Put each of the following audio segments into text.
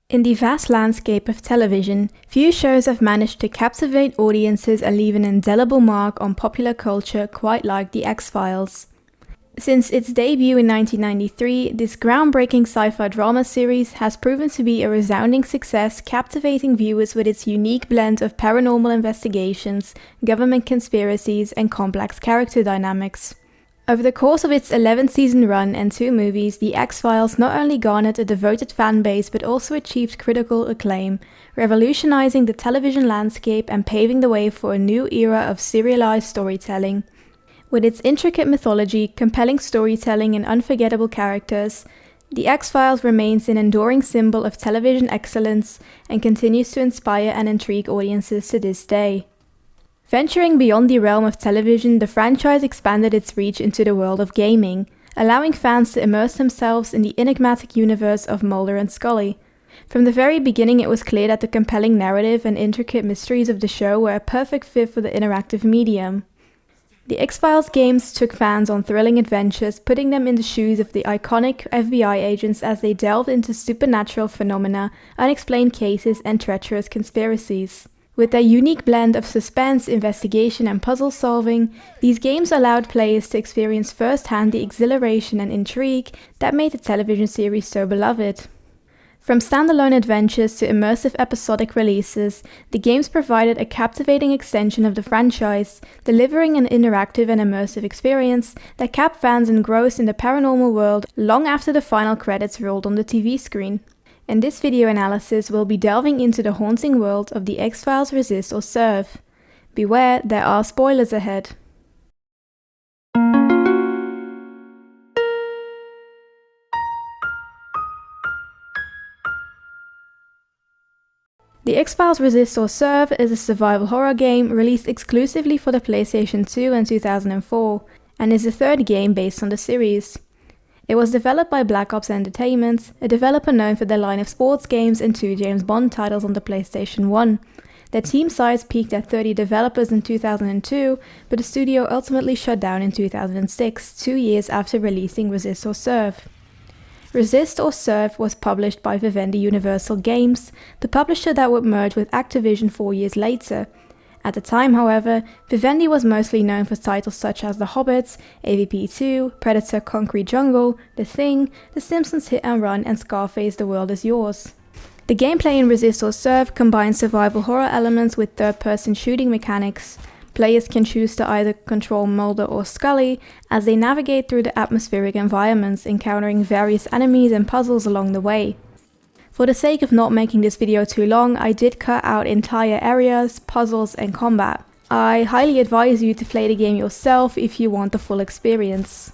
In the vast landscape of television, few shows have managed to captivate audiences and leave an indelible mark on popular culture quite like The X-Files. Since its debut in 1993, this groundbreaking sci-fi drama series has proven to be a resounding success, captivating viewers with its unique blend of paranormal investigations, government conspiracies, and complex character dynamics. Over the course of its 11-season run and 2 movies, The X-Files not only garnered a devoted fan base but also achieved critical acclaim, revolutionizing the television landscape and paving the way for a new era of serialized storytelling. With its intricate mythology, compelling storytelling, and unforgettable characters, The X-Files remains an enduring symbol of television excellence and continues to inspire and intrigue audiences to this day. Venturing beyond the realm of television, the franchise expanded its reach into the world of gaming, allowing fans to immerse themselves in the enigmatic universe of Mulder and Scully. From the very beginning, it was clear that the compelling narrative and intricate mysteries of the show were a perfect fit for the interactive medium. The X-Files games took fans on thrilling adventures, putting them in the shoes of the iconic FBI agents as they delved into supernatural phenomena, unexplained cases, and treacherous conspiracies. With their unique blend of suspense, investigation, and puzzle solving, these games allowed players to experience firsthand the exhilaration and intrigue that made the television series so beloved. From standalone adventures to immersive episodic releases, the games provided a captivating extension of the franchise, delivering an interactive and immersive experience that kept fans engrossed in the paranormal world long after the final credits rolled on the TV screen. In this video analysis, we'll be delving into the haunting world of The X-Files Resist or Serve. Beware, there are spoilers ahead. The X-Files Resist or Serve is a survival horror game released exclusively for the PlayStation 2 in 2004, and is the third game based on the series. It was developed by Black Ops Entertainment, a developer known for their line of sports games and 2 James Bond titles on the PlayStation 1. Their team size peaked at 30 developers in 2002, but the studio ultimately shut down in 2006, 2 years after releasing Resist or Serve. Resist or Serve was published by Vivendi Universal Games, the publisher that would merge with Activision 4 years later. At the time, however, Vivendi was mostly known for titles such as The Hobbit, AVP2, Predator: Concrete Jungle, The Thing, The Simpsons Hit and Run, and Scarface: The World Is Yours. The gameplay in Resist or Serve combines survival horror elements with third-person shooting mechanics. Players can choose to either control Mulder or Scully as they navigate through the atmospheric environments, encountering various enemies and puzzles along the way. For the sake of not making this video too long, I did cut out entire areas, puzzles, and combat. I highly advise you to play the game yourself if you want the full experience.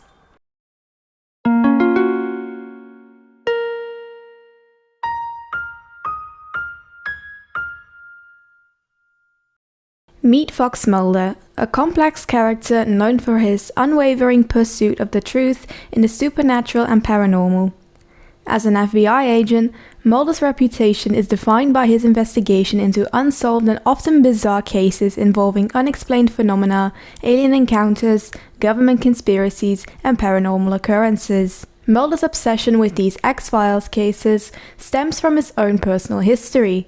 Meet Fox Mulder, a complex character known for his unwavering pursuit of the truth in the supernatural and paranormal. As an FBI agent, Mulder's reputation is defined by his investigation into unsolved and often bizarre cases involving unexplained phenomena, alien encounters, government conspiracies, and paranormal occurrences. Mulder's obsession with these X-Files cases stems from his own personal history.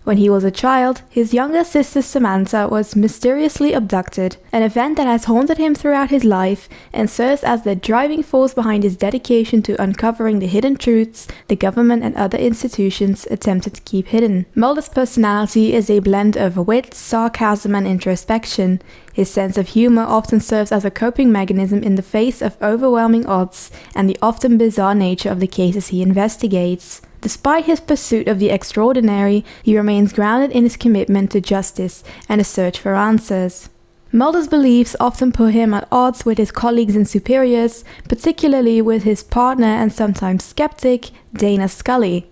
When he was a child, his younger sister Samantha was mysteriously abducted, an event that has haunted him throughout his life and serves as the driving force behind his dedication to uncovering the hidden truths the government and other institutions attempted to keep hidden. Mulder's personality is a blend of wit, sarcasm, and introspection. His sense of humor often serves as a coping mechanism in the face of overwhelming odds and the often bizarre nature of the cases he investigates. Despite his pursuit of the extraordinary, he remains grounded in his commitment to justice and a search for answers. Mulder's beliefs often put him at odds with his colleagues and superiors, particularly with his partner and sometimes skeptic, Dana Scully.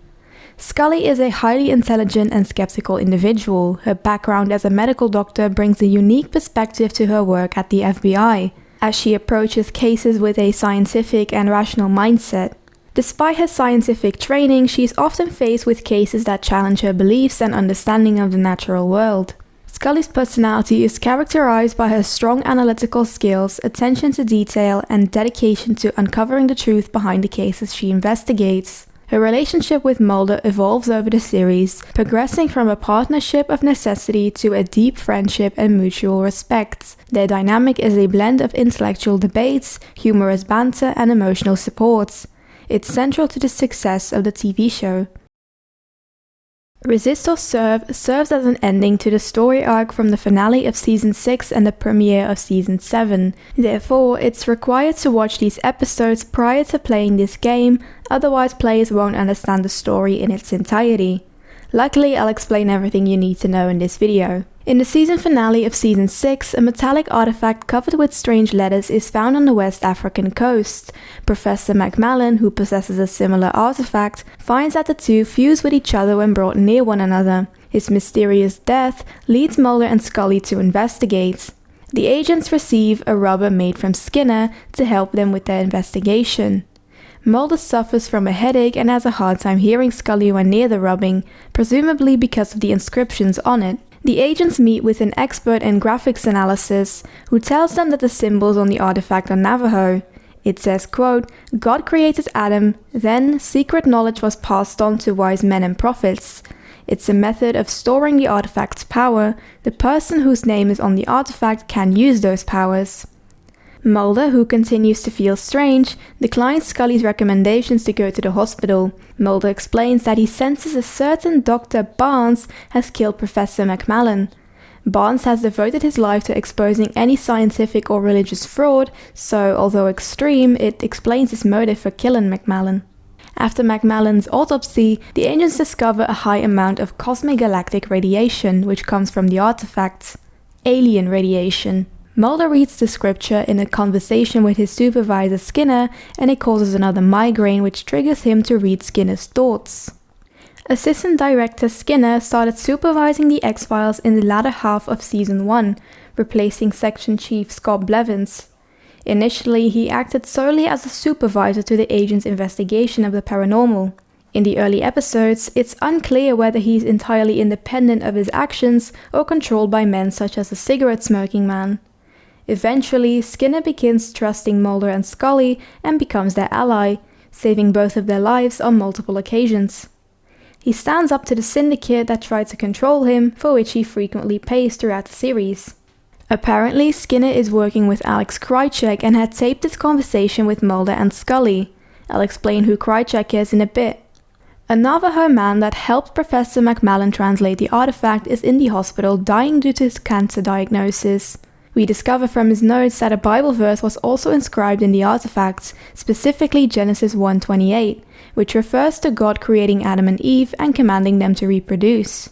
Scully is a highly intelligent and skeptical individual. Her background as a medical doctor brings a unique perspective to her work at the FBI, as she approaches cases with a scientific and rational mindset. Despite her scientific training, she is often faced with cases that challenge her beliefs and understanding of the natural world. Scully's personality is characterized by her strong analytical skills, attention to detail, and dedication to uncovering the truth behind the cases she investigates. Her relationship with Mulder evolves over the series, progressing from a partnership of necessity to a deep friendship and mutual respect. Their dynamic is a blend of intellectual debates, humorous banter, and emotional support. It's central to the success of the TV show. Resist or Serve serves as an ending to the story arc from the finale of Season 6 and the premiere of Season 7. Therefore, it's required to watch these episodes prior to playing this game, otherwise players won't understand the story in its entirety. Luckily, I'll explain everything you need to know in this video. In the season finale of Season 6, a metallic artifact covered with strange letters is found on the West African coast. Professor McMallen, who possesses a similar artifact, finds that the two fuse with each other when brought near one another. His mysterious death leads Mulder and Scully to investigate. The agents receive a rubber made from Skinner to help them with their investigation. Mulder suffers from a headache and has a hard time hearing Scully when near the rubbing, presumably because of the inscriptions on it. The agents meet with an expert in graphics analysis, who tells them that the symbols on the artifact are Navajo. It says, quote, "God created Adam, then secret knowledge was passed on to wise men and prophets. It's a method of storing the artifact's power. The person whose name is on the artifact can use those powers." Mulder, who continues to feel strange, declines Scully's recommendations to go to the hospital. Mulder explains that he senses a certain Dr. Barnes has killed Professor McMallen. Barnes has devoted his life to exposing any scientific or religious fraud, so although extreme, it explains his motive for killing McMallen. After McMallen's autopsy, the agents discover a high amount of cosmic galactic radiation, which comes from the artifact. Alien radiation. Mulder reads the scripture in a conversation with his supervisor Skinner, and it causes another migraine, which triggers him to read Skinner's thoughts. Assistant Director Skinner started supervising the X-Files in the latter half of Season 1, replacing Section Chief Scott Blevins. Initially, he acted solely as a supervisor to the agent's investigation of the paranormal. In the early episodes, it's unclear whether he's entirely independent of his actions or controlled by men such as the cigarette-smoking man. Eventually, Skinner begins trusting Mulder and Scully and becomes their ally, saving both of their lives on multiple occasions. He stands up to the syndicate that tried to control him, for which he frequently pays throughout the series. Apparently, Skinner is working with Alex Krycek and had taped this conversation with Mulder and Scully. I'll explain who Krycek is in a bit. A Navajo man that helped Professor McMallen translate the artifact is in the hospital dying due to his cancer diagnosis. We discover from his notes that a Bible verse was also inscribed in the artifacts, specifically Genesis 1:28, which refers to God creating Adam and Eve and commanding them to reproduce.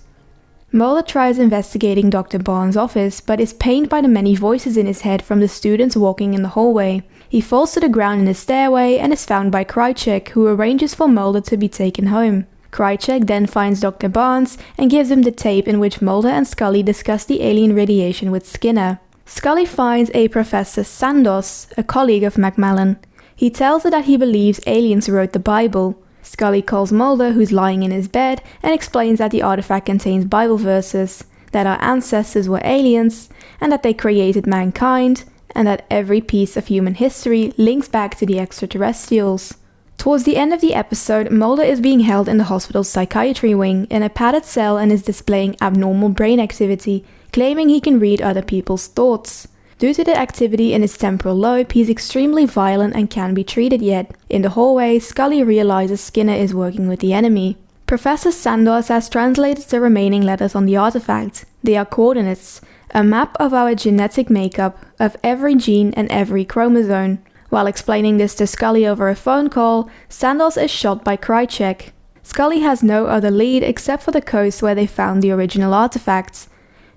Mulder tries investigating Dr. Barnes' office, but is pained by the many voices in his head from the students walking in the hallway. He falls to the ground in the stairway and is found by Krycek, who arranges for Mulder to be taken home. Krycek then finds Dr. Barnes and gives him the tape in which Mulder and Scully discuss the alien radiation with Skinner. Scully finds a Professor Sandos, a colleague of McMallen. He tells her that he believes aliens wrote the Bible. Scully calls Mulder, who's lying in his bed, and explains that the artifact contains Bible verses, that our ancestors were aliens, and that they created mankind, and that every piece of human history links back to the extraterrestrials. Towards the end of the episode, Mulder is being held in the hospital's psychiatry wing in a padded cell and is displaying abnormal brain activity, claiming he can read other people's thoughts. Due to the activity in his temporal lobe, he's extremely violent and can't be treated yet. In the hallway, Scully realizes Skinner is working with the enemy. Professor Sandos has translated the remaining letters on the artifact. They are coordinates, a map of our genetic makeup, of every gene and every chromosome. While explaining this to Scully over a phone call, Sandos is shot by Krycek. Scully has no other lead except for the coast where they found the original artifacts.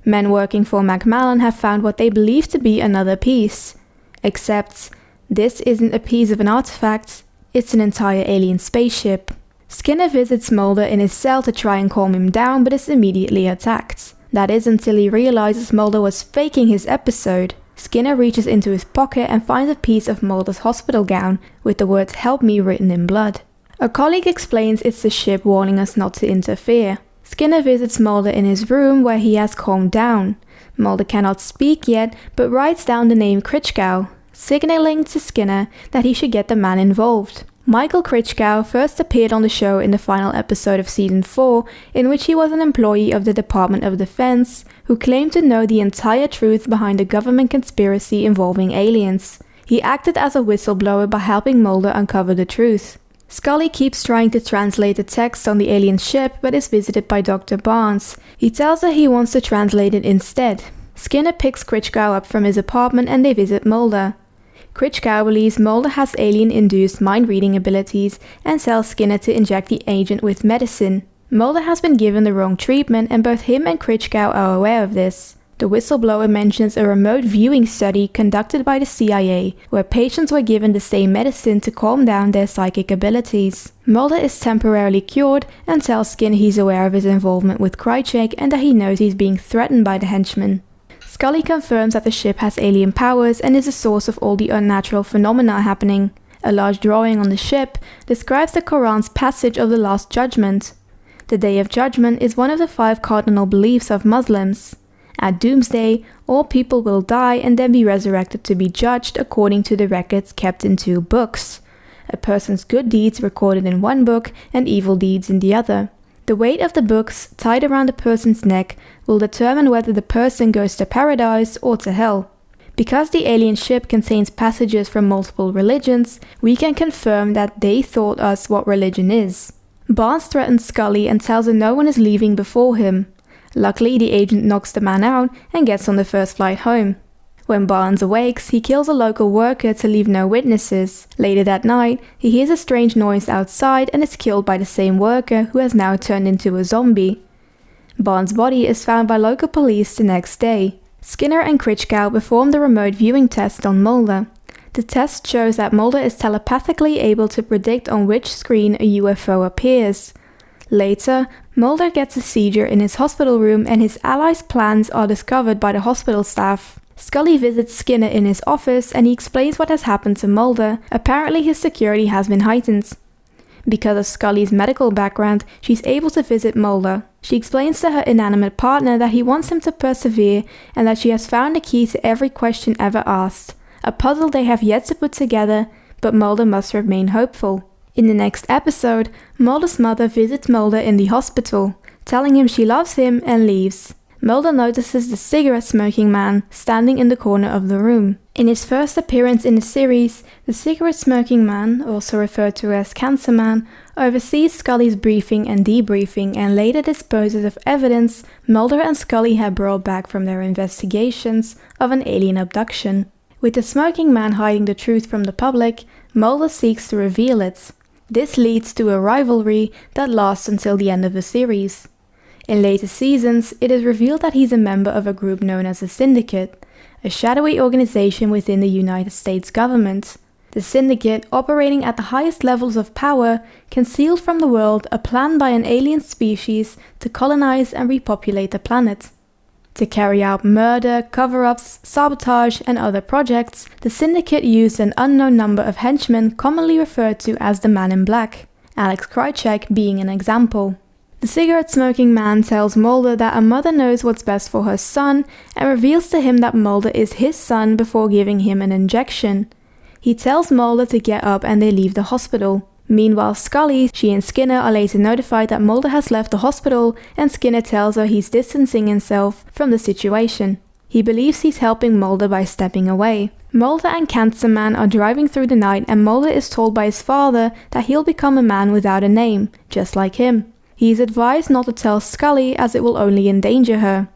Men working for McMallen have found what they believe to be another piece. Except, this isn't a piece of an artifact, it's an entire alien spaceship. Skinner visits Mulder in his cell to try and calm him down, but is immediately attacked. That is until he realizes Mulder was faking his episode. Skinner reaches into his pocket and finds a piece of Mulder's hospital gown, with the words "Help me" written in blood. A colleague explains it's the ship warning us not to interfere. Skinner visits Mulder in his room where he has calmed down. Mulder cannot speak yet, but writes down the name Krichkow, signaling to Skinner that he should get the man involved. Michael Krichkow first appeared on the show in the final episode of Season 4, in which he was an employee of the Department of Defense who claimed to know the entire truth behind a government conspiracy involving aliens. He acted as a whistleblower by helping Mulder uncover the truth. Scully keeps trying to translate the text on the alien ship, but is visited by Dr. Barnes. He tells her he wants to translate it instead. Skinner picks Krichkow up from his apartment and they visit Mulder. Krichkow believes Mulder has alien-induced mind-reading abilities and tells Skinner to inject the agent with medicine. Mulder has been given the wrong treatment and both him and Krichkow are aware of this. The whistleblower mentions a remote viewing study conducted by the CIA where patients were given the same medicine to calm down their psychic abilities. Mulder is temporarily cured and tells Skinner he's aware of his involvement with Krycek and that he knows he's being threatened by the henchman. Scully confirms that the ship has alien powers and is the source of all the unnatural phenomena happening. A large drawing on the ship describes the Quran's passage of the Last Judgment. The Day of Judgment is one of the 5 cardinal beliefs of Muslims. At Doomsday, all people will die and then be resurrected to be judged according to the records kept in 2 books. A person's good deeds recorded in one book and evil deeds in the other. The weight of the books tied around a person's neck will determine whether the person goes to paradise or to hell. Because the alien ship contains passages from multiple religions, we can confirm that they taught us what religion is. Barnes threatens Scully and tells her no one is leaving before him. Luckily, the agent knocks the man out and gets on the first flight home. When Barnes awakes, he kills a local worker to leave no witnesses. Later that night, he hears a strange noise outside and is killed by the same worker who has now turned into a zombie. Barnes' body is found by local police the next day. Skinner and Krichkow perform the remote viewing test on Mulder. The test shows that Mulder is telepathically able to predict on which screen a UFO appears. Later, Mulder gets a seizure in his hospital room and his allies' plans are discovered by the hospital staff. Scully visits Skinner in his office and he explains what has happened to Mulder. Apparently his security has been heightened. Because of Scully's medical background, she's able to visit Mulder. She explains to her inanimate partner that he wants him to persevere and that she has found the key to every question ever asked. A puzzle they have yet to put together, but Mulder must remain hopeful. In the next episode, Mulder's mother visits Mulder in the hospital, telling him she loves him and leaves. Mulder notices the cigarette-smoking man standing in the corner of the room. In his first appearance in the series, the cigarette-smoking man, also referred to as Cancer Man, oversees Scully's briefing and debriefing and later disposes of evidence Mulder and Scully had brought back from their investigations of an alien abduction. With the smoking man hiding the truth from the public, Mulder seeks to reveal it. This leads to a rivalry that lasts until the end of the series. In later seasons, it is revealed that he's a member of a group known as the Syndicate, a shadowy organization within the United States government. The Syndicate, operating at the highest levels of power, concealed from the world a plan by an alien species to colonize and repopulate the planet. To carry out murder, cover-ups, sabotage, and other projects, the Syndicate used an unknown number of henchmen commonly referred to as the Man in Black, Alex Krycek being an example. The cigarette-smoking man tells Mulder that a mother knows what's best for her son and reveals to him that Mulder is his son before giving him an injection. He tells Mulder to get up and they leave the hospital. Meanwhile, Scully, she and Skinner are later notified that Mulder has left the hospital and Skinner tells her he's distancing himself from the situation. He believes he's helping Mulder by stepping away. Mulder and Cancer Man are driving through the night and Mulder is told by his father that he'll become a man without a name, just like him. He is advised not to tell Scully as it will only endanger her.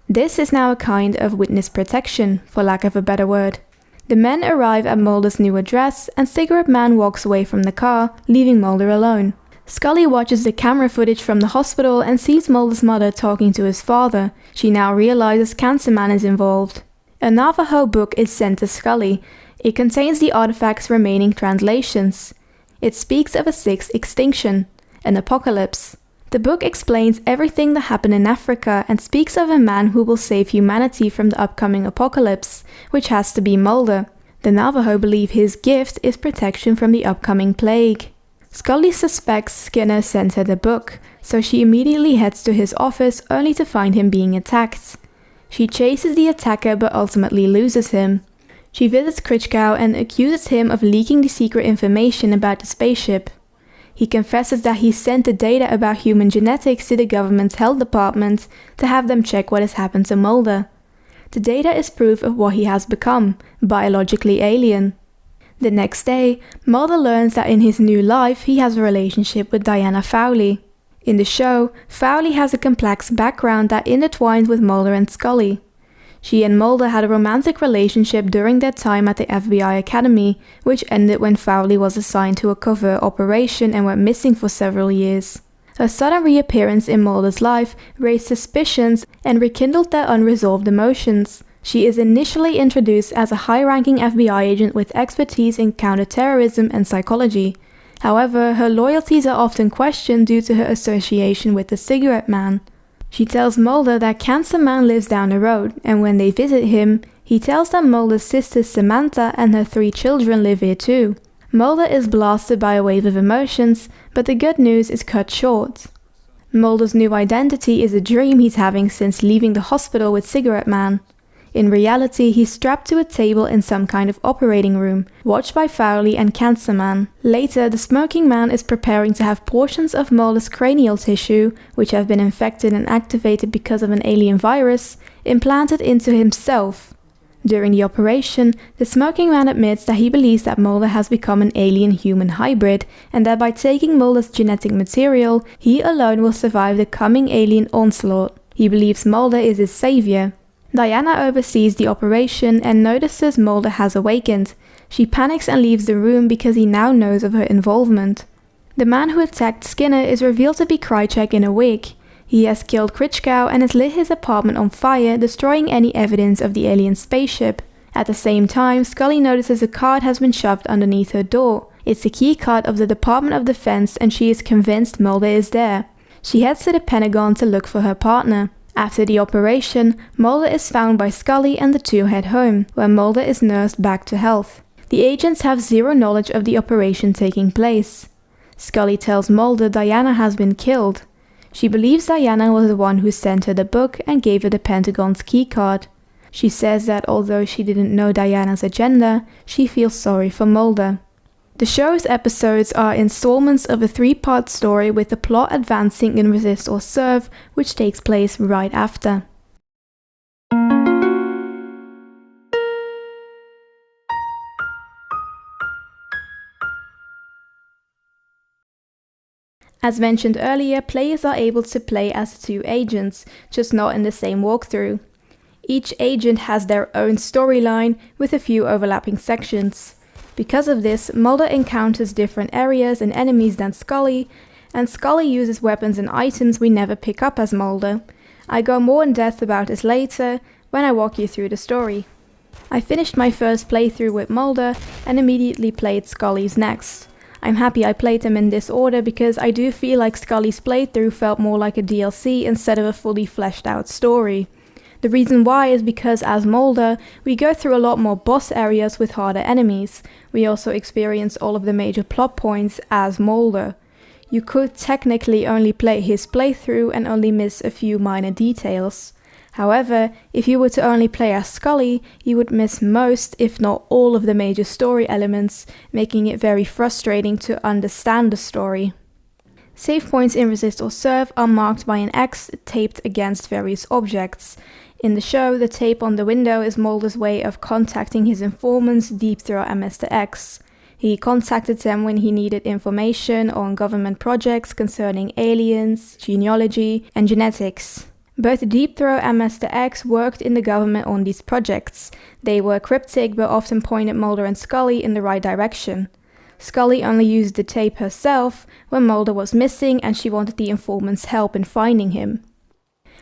This is now a kind of witness protection, for lack of a better word. The men arrive at Mulder's new address and Cigarette Man walks away from the car, leaving Mulder alone. Scully watches the camera footage from the hospital and sees Mulder's mother talking to his father. She now realizes Cancer Man is involved. A Navajo book is sent to Scully. It contains the artifact's remaining translations. It speaks of a sixth extinction, an apocalypse. The book explains everything that happened in Africa and speaks of a man who will save humanity from the upcoming apocalypse, which has to be Mulder. The Navajo believe his gift is protection from the upcoming plague. Scully suspects Skinner sent her the book, so she immediately heads to his office only to find him being attacked. She chases the attacker but ultimately loses him. She visits Krichkow and accuses him of leaking the secret information about the spaceship. He confesses that he sent the data about human genetics to the government's health department to have them check what has happened to Mulder. The data is proof of what he has become, biologically alien. The next day, Mulder learns that in his new life he has a relationship with Diana Fowley. In the show, Fowley has a complex background that intertwines with Mulder and Scully. She and Mulder had a romantic relationship during their time at the FBI Academy, which ended when Fowley was assigned to a covert operation and went missing for several years. Her sudden reappearance in Mulder's life raised suspicions and rekindled their unresolved emotions. She is initially introduced as a high-ranking FBI agent with expertise in counterterrorism and psychology. However, her loyalties are often questioned due to her association with the Cigarette Man. She tells Mulder that Cancer Man lives down the road, and when they visit him, he tells them Mulder's sister Samantha and her 3 children live here too. Mulder is blasted by a wave of emotions, but the good news is cut short. Mulder's new identity is a dream he's having since leaving the hospital with Cigarette Man. In reality, he's strapped to a table in some kind of operating room, watched by Fowley and Cancer Man. Later, the Smoking Man is preparing to have portions of Mulder's cranial tissue, which have been infected and activated because of an alien virus, implanted into himself. During the operation, the Smoking Man admits that he believes that Mulder has become an alien-human hybrid, and that by taking Mulder's genetic material, he alone will survive the coming alien onslaught. He believes Mulder is his savior. Diana oversees the operation and notices Mulder has awakened. She panics and leaves the room because he now knows of her involvement. The man who attacked Skinner is revealed to be Krycek in a wig. He has killed Krichkow and has lit his apartment on fire, destroying any evidence of the alien spaceship. At the same time, Scully notices a card has been shoved underneath her door. It's the key card of the Department of Defense and she is convinced Mulder is there. She heads to the Pentagon to look for her partner. After the operation, Mulder is found by Scully and the two head home, where Mulder is nursed back to health. The agents have zero knowledge of the operation taking place. Scully tells Mulder Diana has been killed. She believes Diana was the one who sent her the book and gave her the Pentagon's keycard. She says that although she didn't know Diana's agenda, she feels sorry for Mulder. The show's episodes are installments of a 3-part story with the plot advancing in Resist or Serve, which takes place right after. As mentioned earlier, players are able to play as 2 agents, just not in the same walkthrough. Each agent has their own storyline with a few overlapping sections. Because of this, Mulder encounters different areas and enemies than Scully, and Scully uses weapons and items we never pick up as Mulder. I go more in depth about this later when I walk you through the story. I finished my first playthrough with Mulder and immediately played Scully's next. I'm happy I played them in this order because I do feel like Scully's playthrough felt more like a DLC instead of a fully fleshed out story. The reason why is because as Mulder, we go through a lot more boss areas with harder enemies. We also experience all of the major plot points as Mulder. You could technically only play his playthrough and only miss a few minor details. However, if you were to only play as Scully, you would miss most, if not all of the major story elements, making it very frustrating to understand the story. Save points in Resist or Serve are marked by an X taped against various objects. In the show, the tape on the window is Mulder's way of contacting his informants Deep Throat and Mr. X. He contacted them when he needed information on government projects concerning aliens, genealogy, and genetics. Both Deep Throat and Mr. X worked in the government on these projects. They were cryptic but often pointed Mulder and Scully in the right direction. Scully only used the tape herself when Mulder was missing and she wanted the informant's help in finding him.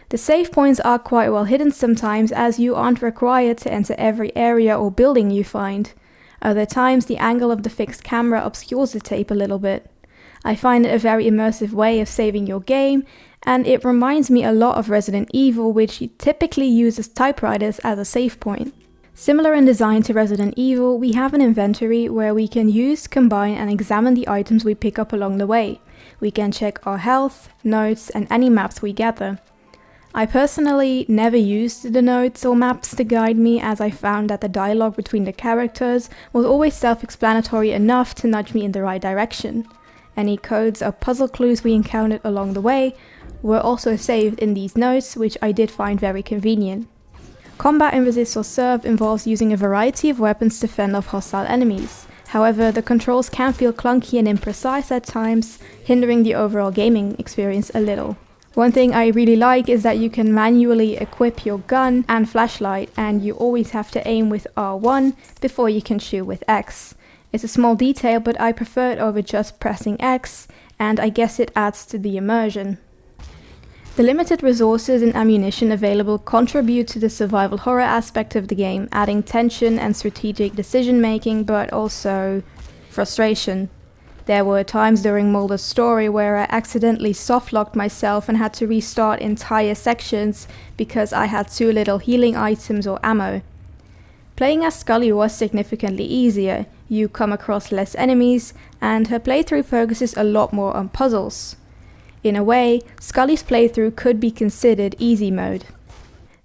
The save points are quite well hidden sometimes as you aren't required to enter every area or building you find. Other times the angle of the fixed camera obscures the tape a little bit. I find it a very immersive way of saving your game, and it reminds me a lot of Resident Evil, which typically uses typewriters as a save point. Similar in design to Resident Evil, we have an inventory where we can use, combine and examine the items we pick up along the way. We can check our health, notes and any maps we gather. I personally never used the notes or maps to guide me, as I found that the dialogue between the characters was always self-explanatory enough to nudge me in the right direction. Any codes or puzzle clues we encountered along the way were also saved in these notes, which I did find very convenient. Combat in Resist or Serve involves using a variety of weapons to fend off hostile enemies. However, the controls can feel clunky and imprecise at times, hindering the overall gaming experience a little. One thing I really like is that you can manually equip your gun and flashlight, and you always have to aim with R1 before you can shoot with X. It's a small detail, but I prefer it over just pressing X, and I guess it adds to the immersion. The limited resources and ammunition available contribute to the survival horror aspect of the game, adding tension and strategic decision making, but also frustration. There were times during Mulder's story where I accidentally softlocked myself and had to restart entire sections because I had too little healing items or ammo. Playing as Scully was significantly easier. You come across less enemies, and her playthrough focuses a lot more on puzzles. In a way, Scully's playthrough could be considered easy mode.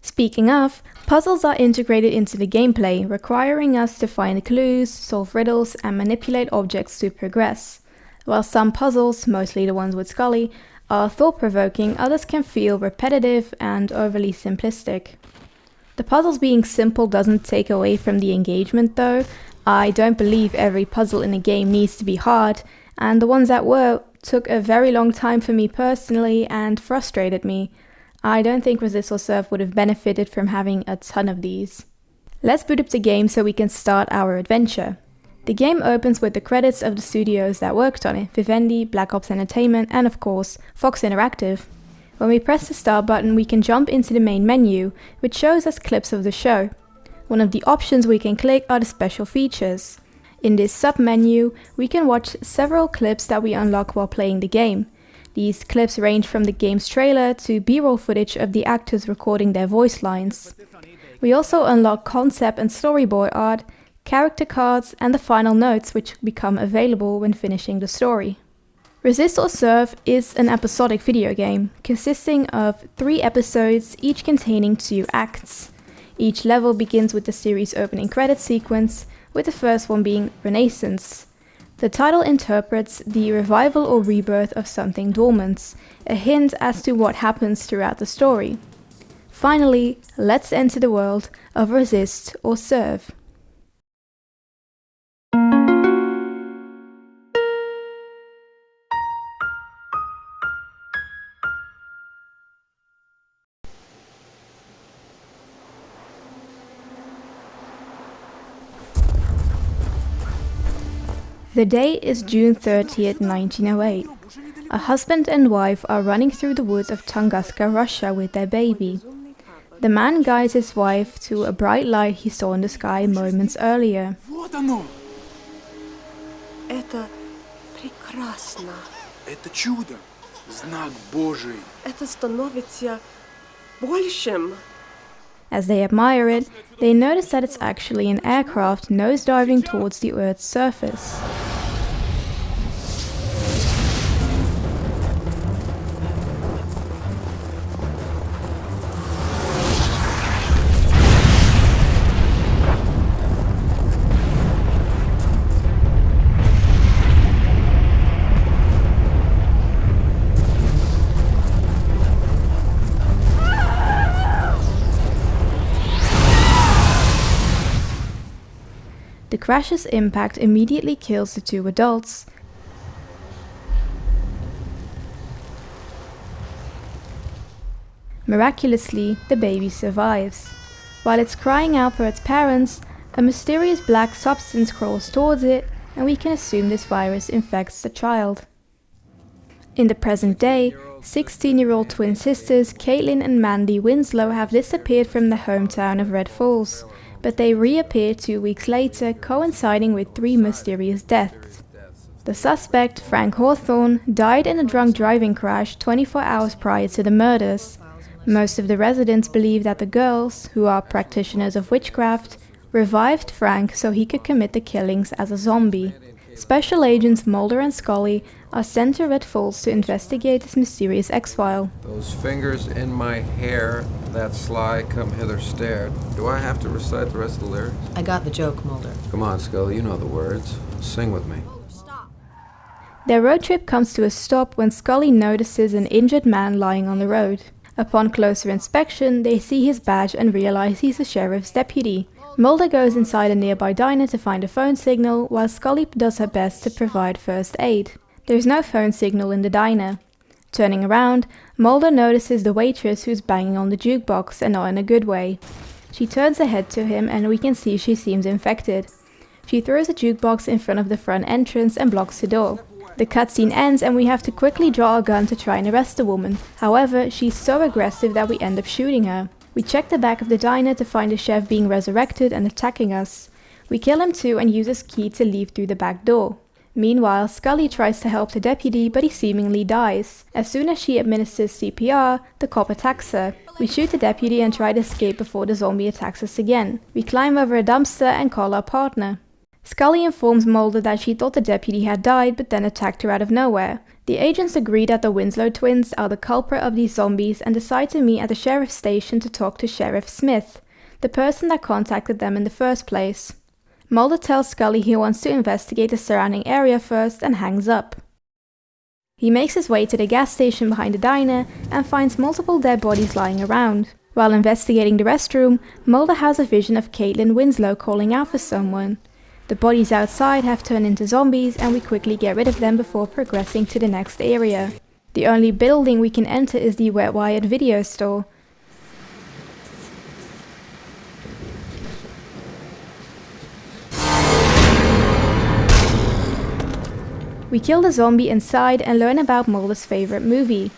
Speaking of, puzzles are integrated into the gameplay, requiring us to find clues, solve riddles, and manipulate objects to progress. While some puzzles, mostly the ones with Scully, are thought-provoking, others can feel repetitive and overly simplistic. The puzzles being simple doesn't take away from the engagement though. I don't believe every puzzle in a game needs to be hard, and the ones that were took a very long time for me personally and frustrated me. I don't think Resist or Serve would have benefited from having a ton of these. Let's boot up the game so we can start our adventure. The game opens with the credits of the studios that worked on it: Vivendi, Black Ops Entertainment, and of course, Fox Interactive. When we press the start button, we can jump into the main menu, which shows us clips of the show. One of the options we can click are the special features. In this sub-menu, we can watch several clips that we unlock while playing the game. These clips range from the game's trailer to B-roll footage of the actors recording their voice lines. We also unlock concept and storyboard art, character cards, and the final notes, which become available when finishing the story. Resist or Serve is an episodic video game, consisting of 3 episodes, each containing 2 acts. Each level begins with the series' opening credit sequence, with the first one being Renaissance. The title interprets the revival or rebirth of something dormant, a hint as to what happens throughout the story. Finally, let's enter the world of Resist or Serve. The day is June 30th, 1908. A husband and wife are running through the woods of Tunguska, Russia with their baby. The man guides his wife to a bright light he saw in the sky moments earlier. Вот оно! Это прекрасно. Это чудо! Знак Божий! Это становится большим. As they admire it, they notice that it's actually an aircraft nosediving towards the Earth's surface. The crash's impact immediately kills the 2 adults. Miraculously, the baby survives. While it's crying out for its parents, a mysterious black substance crawls towards it, and we can assume this virus infects the child. In the present day, 16-year-old twin sisters Caitlin and Mandy Winslow have disappeared from the hometown of Red Falls, but they reappear 2 weeks later, coinciding with 3 mysterious deaths. The suspect, Frank Hawthorne, died in a drunk driving crash 24 hours prior to the murders. Most of the residents believe that the girls, who are practitioners of witchcraft, revived Frank so he could commit the killings as a zombie. Special agents Mulder and Scully are sent to Red Falls to investigate this mysterious X-file. Those fingers in my hair, that sly come hither stared. Do I have to recite the rest of the lyrics? I got the joke, Mulder. Come on, Scully, you know the words. Sing with me. Their road trip comes to a stop when Scully notices an injured man lying on the road. Upon closer inspection, they see his badge and realize he's the sheriff's deputy. Mulder goes inside a nearby diner to find a phone signal, while Scully does her best to provide first aid. There's no phone signal in the diner. Turning around, Mulder notices the waitress who's banging on the jukebox, and not in a good way. She turns her head to him and we can see she seems infected. She throws a jukebox in front of the front entrance and blocks the door. The cutscene ends and we have to quickly draw a gun to try and arrest the woman. However, she's so aggressive that we end up shooting her. We check the back of the diner to find the chef being resurrected and attacking us. We kill him too and use his key to leave through the back door. Meanwhile, Scully tries to help the deputy, but he seemingly dies. As soon as she administers CPR, the cop attacks her. We shoot the deputy and try to escape before the zombie attacks us again. We climb over a dumpster and call our partner. Scully informs Mulder that she thought the deputy had died, but then attacked her out of nowhere. The agents agree that the Winslow twins are the culprit of these zombies and decide to meet at the sheriff's station to talk to Sheriff Smith, the person that contacted them in the first place. Mulder tells Scully he wants to investigate the surrounding area first and hangs up. He makes his way to the gas station behind the diner and finds multiple dead bodies lying around. While investigating the restroom, Mulder has a vision of Caitlin Winslow calling out for someone. The bodies outside have turned into zombies and we quickly get rid of them before progressing to the next area. The only building we can enter is the Wet Wired video store. We kill the zombie inside and learn about Mulder's favorite movie.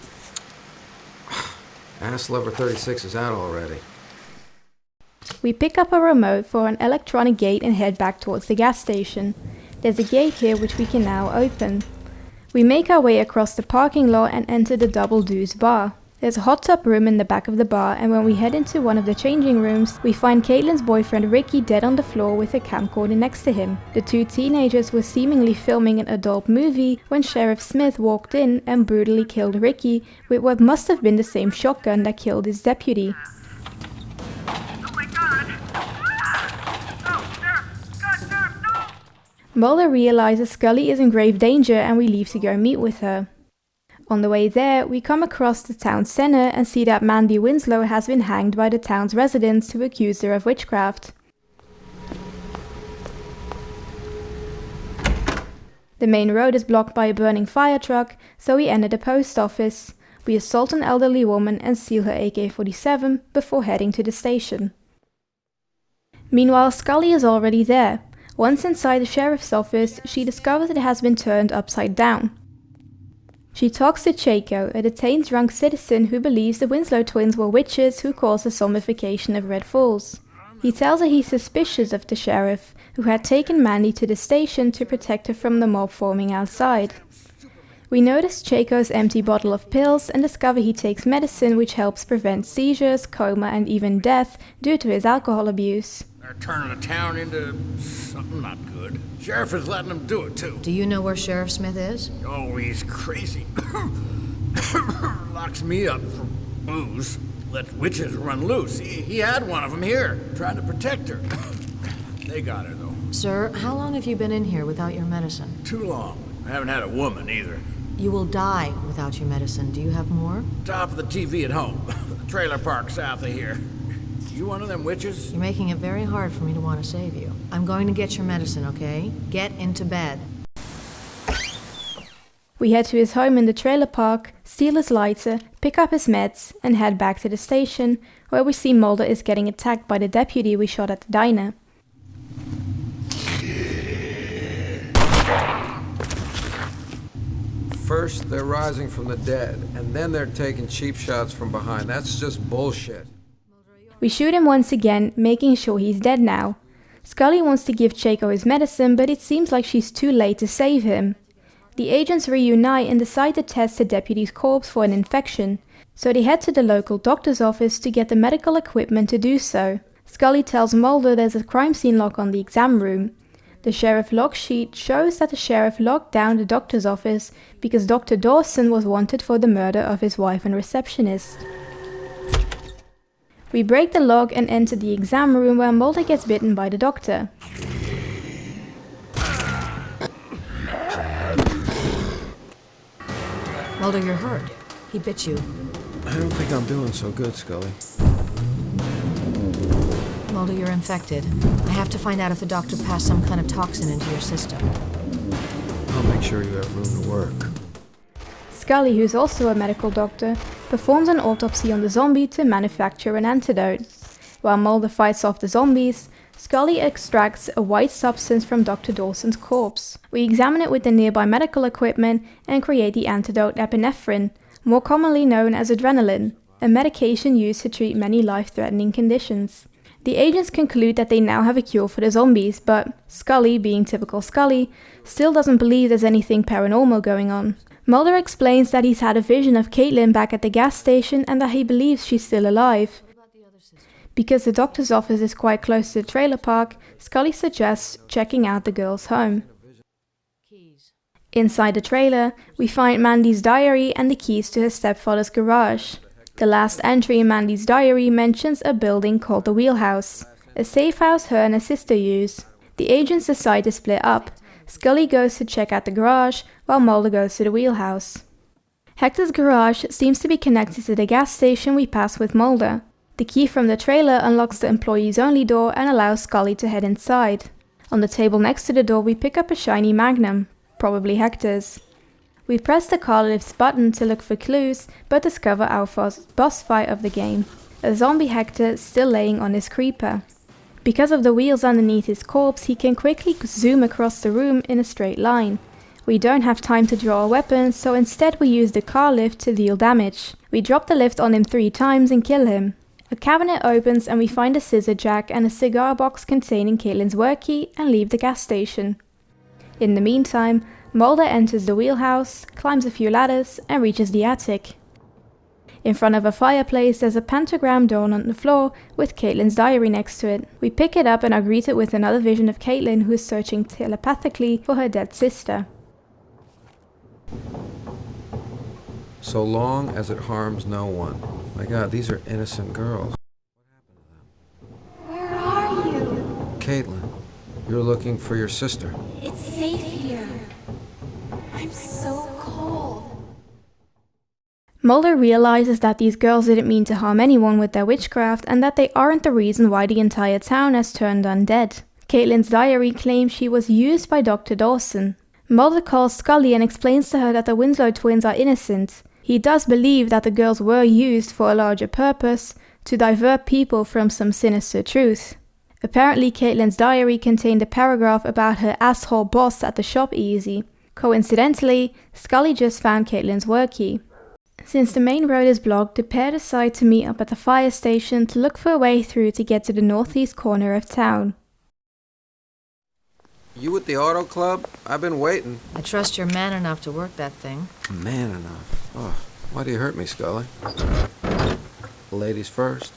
Ass Lover 36 is out already. We pick up a remote for an electronic gate and head back towards the gas station. There's a gate here which we can now open. We make our way across the parking lot and enter the Double Deuce bar. There's a hot tub room in the back of the bar, and when we head into one of the changing rooms, we find Caitlin's boyfriend Ricky dead on the floor with a camcorder next to him. The two teenagers were seemingly filming an adult movie when Sheriff Smith walked in and brutally killed Ricky with what must have been the same shotgun that killed his deputy. Mulder realizes Scully is in grave danger and we leave to go meet with her. On the way there, we come across the town center and see that Mandy Winslow has been hanged by the town's residents who accused her of witchcraft. The main road is blocked by a burning fire truck, so we enter the post office. We assault an elderly woman and steal her AK-47 before heading to the station. Meanwhile, Scully is already there. Once inside the sheriff's office, she discovers it has been turned upside down. She talks to Chaco, a detained drunk citizen who believes the Winslow twins were witches who caused the zombification of Red Falls. He tells her he's suspicious of the sheriff, who had taken Mandy to the station to protect her from the mob forming outside. We notice Chaco's empty bottle of pills and discover he takes medicine which helps prevent seizures, coma, and even death due to his alcohol abuse. They're turning the town into something not good. Sheriff is letting them do it, too. Do you know where Sheriff Smith is? Oh, he's crazy. Locks me up for booze. Lets witches run loose. He had one of them here, trying to protect her. They got her, though. Sir, how long have you been in here without your medicine? Too long. I haven't had a woman, either. You will die without your medicine. Do you have more? Top of the TV at home. The trailer park south of here. You one of them witches? You're making it very hard for me to want to save you. I'm going to get your medicine, okay? Get into bed. We head to his home in the trailer park, steal his lighter, pick up his meds, and head back to the station, where we see Mulder is getting attacked by the deputy we shot at the diner. First, they're rising from the dead, and then they're taking cheap shots from behind. That's just bullshit. We shoot him once again, making sure he's dead now. Scully wants to give Chaco his medicine, but it seems like she's too late to save him. The agents reunite and decide to test the deputy's corpse for an infection, so they head to the local doctor's office to get the medical equipment to do so. Scully tells Mulder there's a crime scene lock on the exam room. The sheriff log sheet shows that the sheriff locked down the doctor's office because Dr. Dawson was wanted for the murder of his wife and receptionist. We break the log and enter the exam room where Mulder gets bitten by the doctor. Mulder, you're hurt. He bit you. I don't think I'm doing so good, Scully. Mulder, you're infected. I have to find out if the doctor passed some kind of toxin into your system. I'll make sure you have room to work. Scully, who's also a medical doctor, performs an autopsy on the zombie to manufacture an antidote. While Mulder fights off the zombies, Scully extracts a white substance from Dr. Dawson's corpse. We examine it with the nearby medical equipment and create the antidote epinephrine, more commonly known as adrenaline, a medication used to treat many life-threatening conditions. The agents conclude that they now have a cure for the zombies, but Scully, being typical Scully, still doesn't believe there's anything paranormal going on. Mulder explains that he's had a vision of Caitlin back at the gas station and that he believes she's still alive. Because the doctor's office is quite close to the trailer park, Scully suggests checking out the girl's home. Inside the trailer, we find Mandy's diary and the keys to her stepfather's garage. The last entry in Mandy's diary mentions a building called the Wheelhouse, a safe house her and her sister use. The agents decide to split up. Scully goes to check out the garage, while Mulder goes to the Wheelhouse. Hector's garage seems to be connected to the gas station we pass with Mulder. The key from the trailer unlocks the employees-only door and allows Scully to head inside. On the table next to the door we pick up a shiny Magnum, probably Hector's. We press the car lift's button to look for clues, but discover our first boss fight of the game, a zombie Hector still laying on his creeper. Because of the wheels underneath his corpse, he can quickly zoom across the room in a straight line. We don't have time to draw a weapon, so instead we use the car lift to deal damage. We drop the lift on him 3 times and kill him. A cabinet opens and we find a scissor jack and a cigar box containing Caitlin's work key and leave the gas station. In the meantime, Mulder enters the wheelhouse, climbs a few ladders and reaches the attic. In front of a fireplace there's a pentagram drawn on the floor with Caitlin's diary next to it. We pick it up and are greeted with another vision of Caitlin who is searching telepathically for her dead sister. So long as it harms no one. My God, these are innocent girls. Where are you? Caitlin, you're looking for your sister. It's safe here. I'm so cold. Mulder realizes that these girls didn't mean to harm anyone with their witchcraft and that they aren't the reason why the entire town has turned undead. Caitlin's diary claims she was used by Dr. Dawson. Mulder calls Scully and explains to her that the Winslow twins are innocent. He does believe that the girls were used for a larger purpose, to divert people from some sinister truth. Apparently Caitlin's diary contained a paragraph about her asshole boss at the shop Easy. Coincidentally, Scully just found Caitlin's work key. Since the main road is blocked, the pair decide to meet up at the fire station to look for a way through to get to the northeast corner of town. You at the auto club? I've been waiting. I trust you're man enough to work that thing. Man enough. Oh, why do you hurt me, Scully? Ladies first.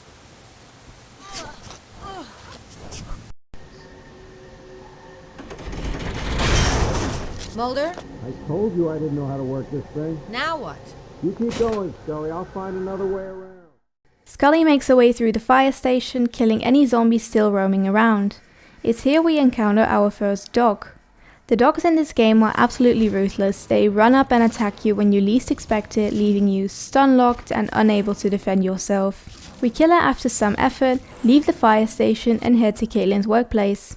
Mulder? I told you I didn't know how to work this thing. Now what? You keep going, Scully. I'll find another way around. Scully makes her way through the fire station, killing any zombies still roaming around. It's here we encounter our first dog. The dogs in this game are absolutely ruthless. They run up and attack you when you least expect it, leaving you stun-locked and unable to defend yourself. We kill her after some effort, leave the fire station and head to Caitlin's workplace.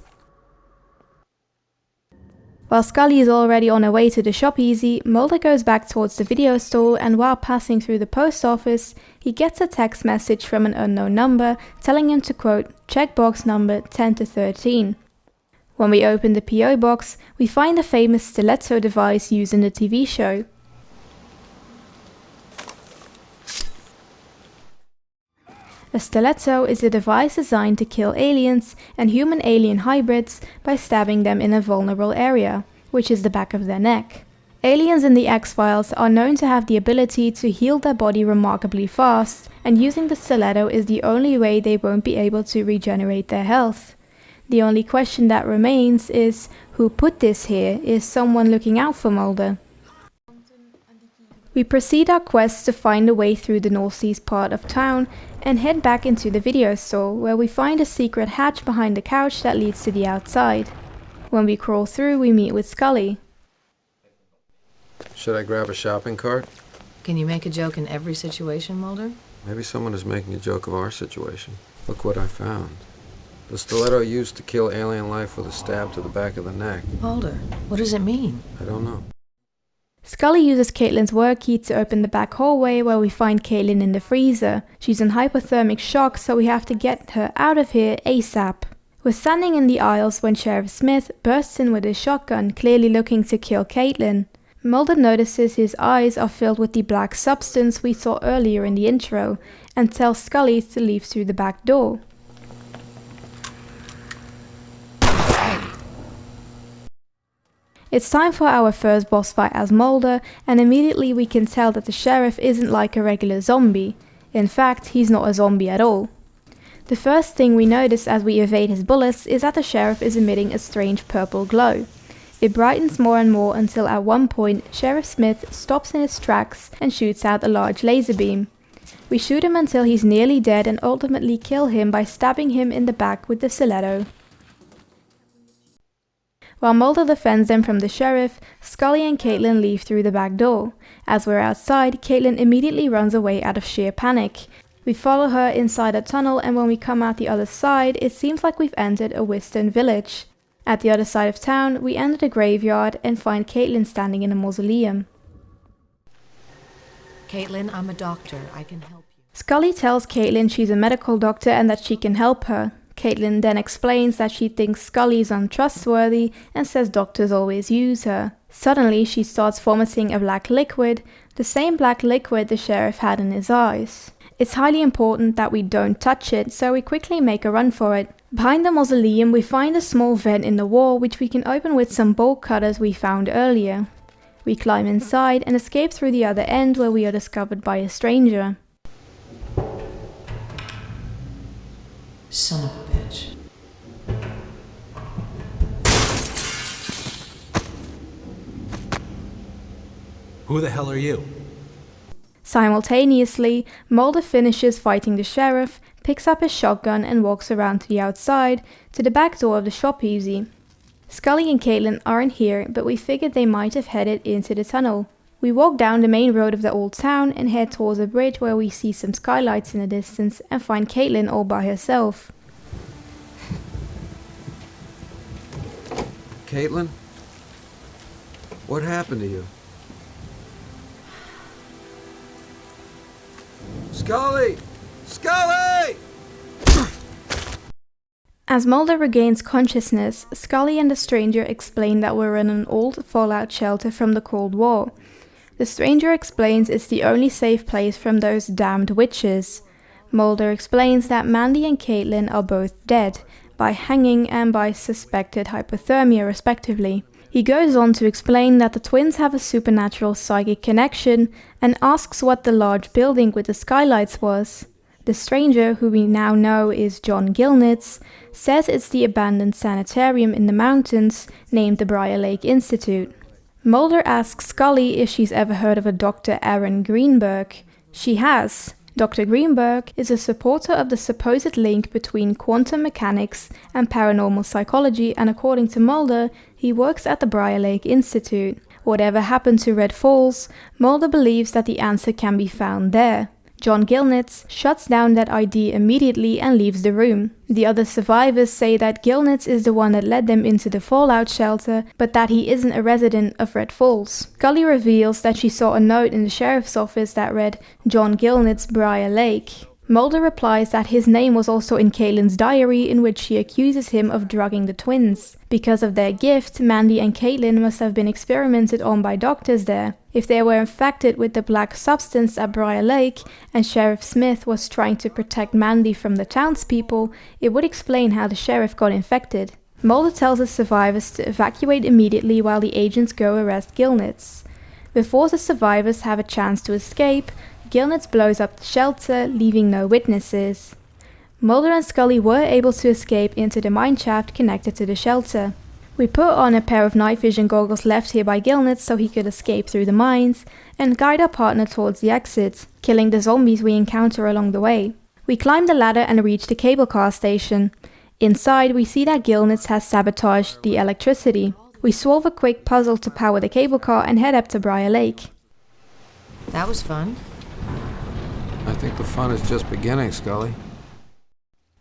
While Scully is already on her way to the shop Easy, Mulder goes back towards the video store and while passing through the post office, he gets a text message from an unknown number telling him to quote, check box number 10 to 13. When we open the PO box, we find the famous stiletto device used in the TV show. A stiletto is a device designed to kill aliens and human-alien hybrids by stabbing them in a vulnerable area, which is the back of their neck. Aliens in the X-Files are known to have the ability to heal their body remarkably fast, and using the stiletto is the only way they won't be able to regenerate their health. The only question that remains is, who put this here? Is someone looking out for Mulder? We proceed our quest to find a way through the northeast part of town and head back into the video store, where we find a secret hatch behind the couch that leads to the outside. When we crawl through, we meet with Scully. Should I grab a shopping cart? Can you make a joke in every situation, Mulder? Maybe someone is making a joke of our situation. Look what I found. The stiletto used to kill alien life with a stab to the back of the neck. Mulder, what does it mean? I don't know. Scully uses Caitlin's work key to open the back hallway, where we find Caitlin in the freezer. She's in hypothermic shock, so we have to get her out of here ASAP. We're standing in the aisles when Sheriff Smith bursts in with his shotgun, clearly looking to kill Caitlin. Mulder notices his eyes are filled with the black substance we saw earlier in the intro, and tells Scully to leave through the back door. It's time for our first boss fight as Mulder, and immediately we can tell that the sheriff isn't like a regular zombie. In fact, he's not a zombie at all. The first thing we notice as we evade his bullets is that the sheriff is emitting a strange purple glow. It brightens more and more until at one point Sheriff Smith stops in his tracks and shoots out a large laser beam. We shoot him until he's nearly dead and ultimately kill him by stabbing him in the back with the stiletto. While Mulder defends them from the sheriff, Scully and Caitlin leave through the back door. As we're outside, Caitlin immediately runs away out of sheer panic. We follow her inside a tunnel, and when we come out the other side, it seems like we've entered a western village. At the other side of town, we enter the graveyard and find Caitlin standing in a mausoleum. Caitlin, I'm a doctor. I can help you. Scully tells Caitlin she's a medical doctor and that she can help her. Caitlin then explains that she thinks Scully is untrustworthy and says doctors always use her. Suddenly, she starts vomiting a black liquid, the same black liquid the sheriff had in his eyes. It's highly important that we don't touch it, so we quickly make a run for it. Behind the mausoleum, we find a small vent in the wall which we can open with some bolt cutters we found earlier. We climb inside and escape through the other end, where we are discovered by a stranger. Son of a bitch. Who the hell are you? Simultaneously, Mulder finishes fighting the sheriff, picks up his shotgun and walks around to the outside, to the back door of the shop easy. Scully and Caitlin aren't here, but we figured they might have headed into the tunnel. We walk down the main road of the old town and head towards a bridge where we see some skylights in the distance and find Caitlin all by herself. Caitlin? What happened to you? Scully! Scully! As Mulder regains consciousness, Scully and the stranger explain that we're in an old fallout shelter from the Cold War. The stranger explains it's the only safe place from those damned witches. Mulder explains that Mandy and Caitlin are both dead, by hanging and by suspected hypothermia respectively. He goes on to explain that the twins have a supernatural psychic connection and asks what the large building with the skylights was. The stranger, who we now know is John Gilnitz, says it's the abandoned sanitarium in the mountains named the Briar Lake Institute. Mulder asks Scully if she's ever heard of a Dr. Aaron Greenberg. She has. Dr. Greenberg is a supporter of the supposed link between quantum mechanics and paranormal psychology, and according to Mulder, he works at the Briar Lake Institute. Whatever happened to Red Falls, Mulder believes that the answer can be found there. John Gilnitz shuts down that idea immediately and leaves the room. The other survivors say that Gilnitz is the one that led them into the fallout shelter, but that he isn't a resident of Red Falls. Scully reveals that she saw a note in the sheriff's office that read, John Gilnitz, Briar Lake. Mulder replies that his name was also in Caitlin's diary, in which she accuses him of drugging the twins. Because of their gift, Mandy and Caitlin must have been experimented on by doctors there. If they were infected with the black substance at Briar Lake, and Sheriff Smith was trying to protect Mandy from the townspeople, it would explain how the sheriff got infected. Mulder tells the survivors to evacuate immediately while the agents go arrest Gilnitz. Before the survivors have a chance to escape, Gilnitz blows up the shelter, leaving no witnesses. Mulder and Scully were able to escape into the mine shaft connected to the shelter. We put on a pair of night vision goggles left here by Gilnitz so he could escape through the mines, and guide our partner towards the exit, killing the zombies we encounter along the way. We climb the ladder and reach the cable car station. Inside, we see that Gilnitz has sabotaged the electricity. We solve a quick puzzle to power the cable car and head up to Briar Lake. That was fun. I think the fun is just beginning, Scully.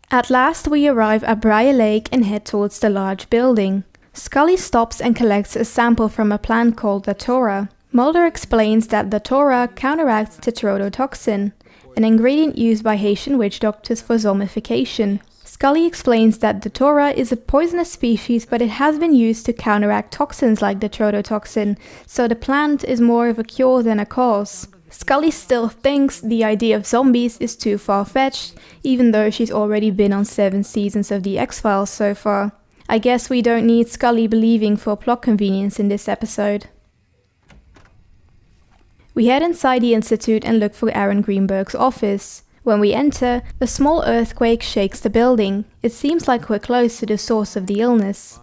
At last, we arrive at Briar Lake and head towards the large building. Scully stops and collects a sample from a plant called Datura. Mulder explains that Datura counteracts tetrodotoxin, an ingredient used by Haitian witch doctors for zombification. Scully explains that Datura is a poisonous species, but it has been used to counteract toxins like tetrodotoxin, so the plant is more of a cure than a cause. Scully still thinks the idea of zombies is too far-fetched, even though she's already been on 7 seasons of The X-Files so far. I guess we don't need Scully believing for plot convenience in this episode. We head inside the Institute and look for Aaron Greenberg's office. When we enter, a small earthquake shakes the building. It seems like we're close to the source of the illness.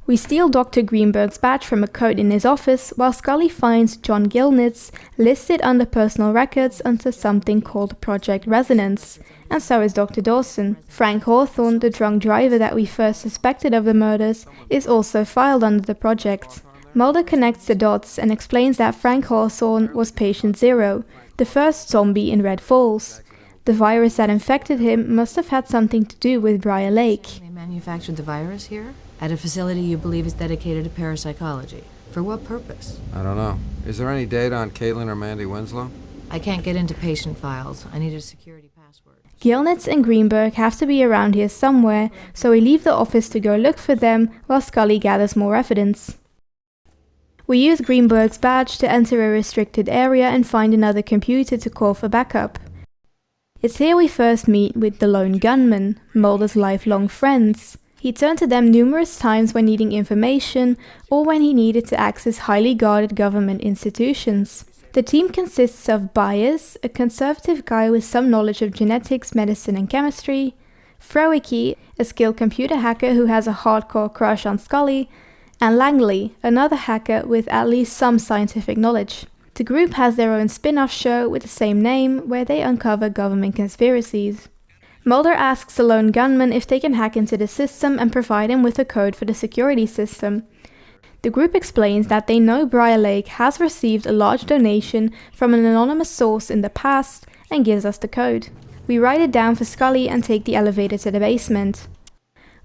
We steal Dr. Greenberg's badge from a coat in his office, while Scully finds John Gilnitz listed under personal records under something called Project Resonance, and so is Dr. Dawson. Frank Hawthorne, the drunk driver that we first suspected of the murders, is also filed under the project. Mulder connects the dots and explains that Frank Hawthorne was Patient Zero, the first zombie in Red Falls. The virus that infected him must have had something to do with Briar Lake. They manufactured the virus here? At a facility you believe is dedicated to parapsychology. For what purpose? I don't know. Is there any data on Caitlin or Mandy Winslow? I can't get into patient files. I need a security password. Gilnitz and Greenberg have to be around here somewhere, so we leave the office to go look for them while Scully gathers more evidence. We use Greenberg's badge to enter a restricted area and find another computer to call for backup. It's here we first meet with the lone gunman, Mulder's lifelong friends. He turned to them numerous times when needing information or when he needed to access highly guarded government institutions. The team consists of Byers, a conservative guy with some knowledge of genetics, medicine and chemistry, Frowicky, a skilled computer hacker who has a hardcore crush on Scully, and Langley, another hacker with at least some scientific knowledge. The group has their own spin-off show with the same name where they uncover government conspiracies. Mulder asks the lone gunman if they can hack into the system and provide him with a code for the security system. The group explains that they know Briar Lake has received a large donation from an anonymous source in the past and gives us the code. We write it down for Scully and take the elevator to the basement.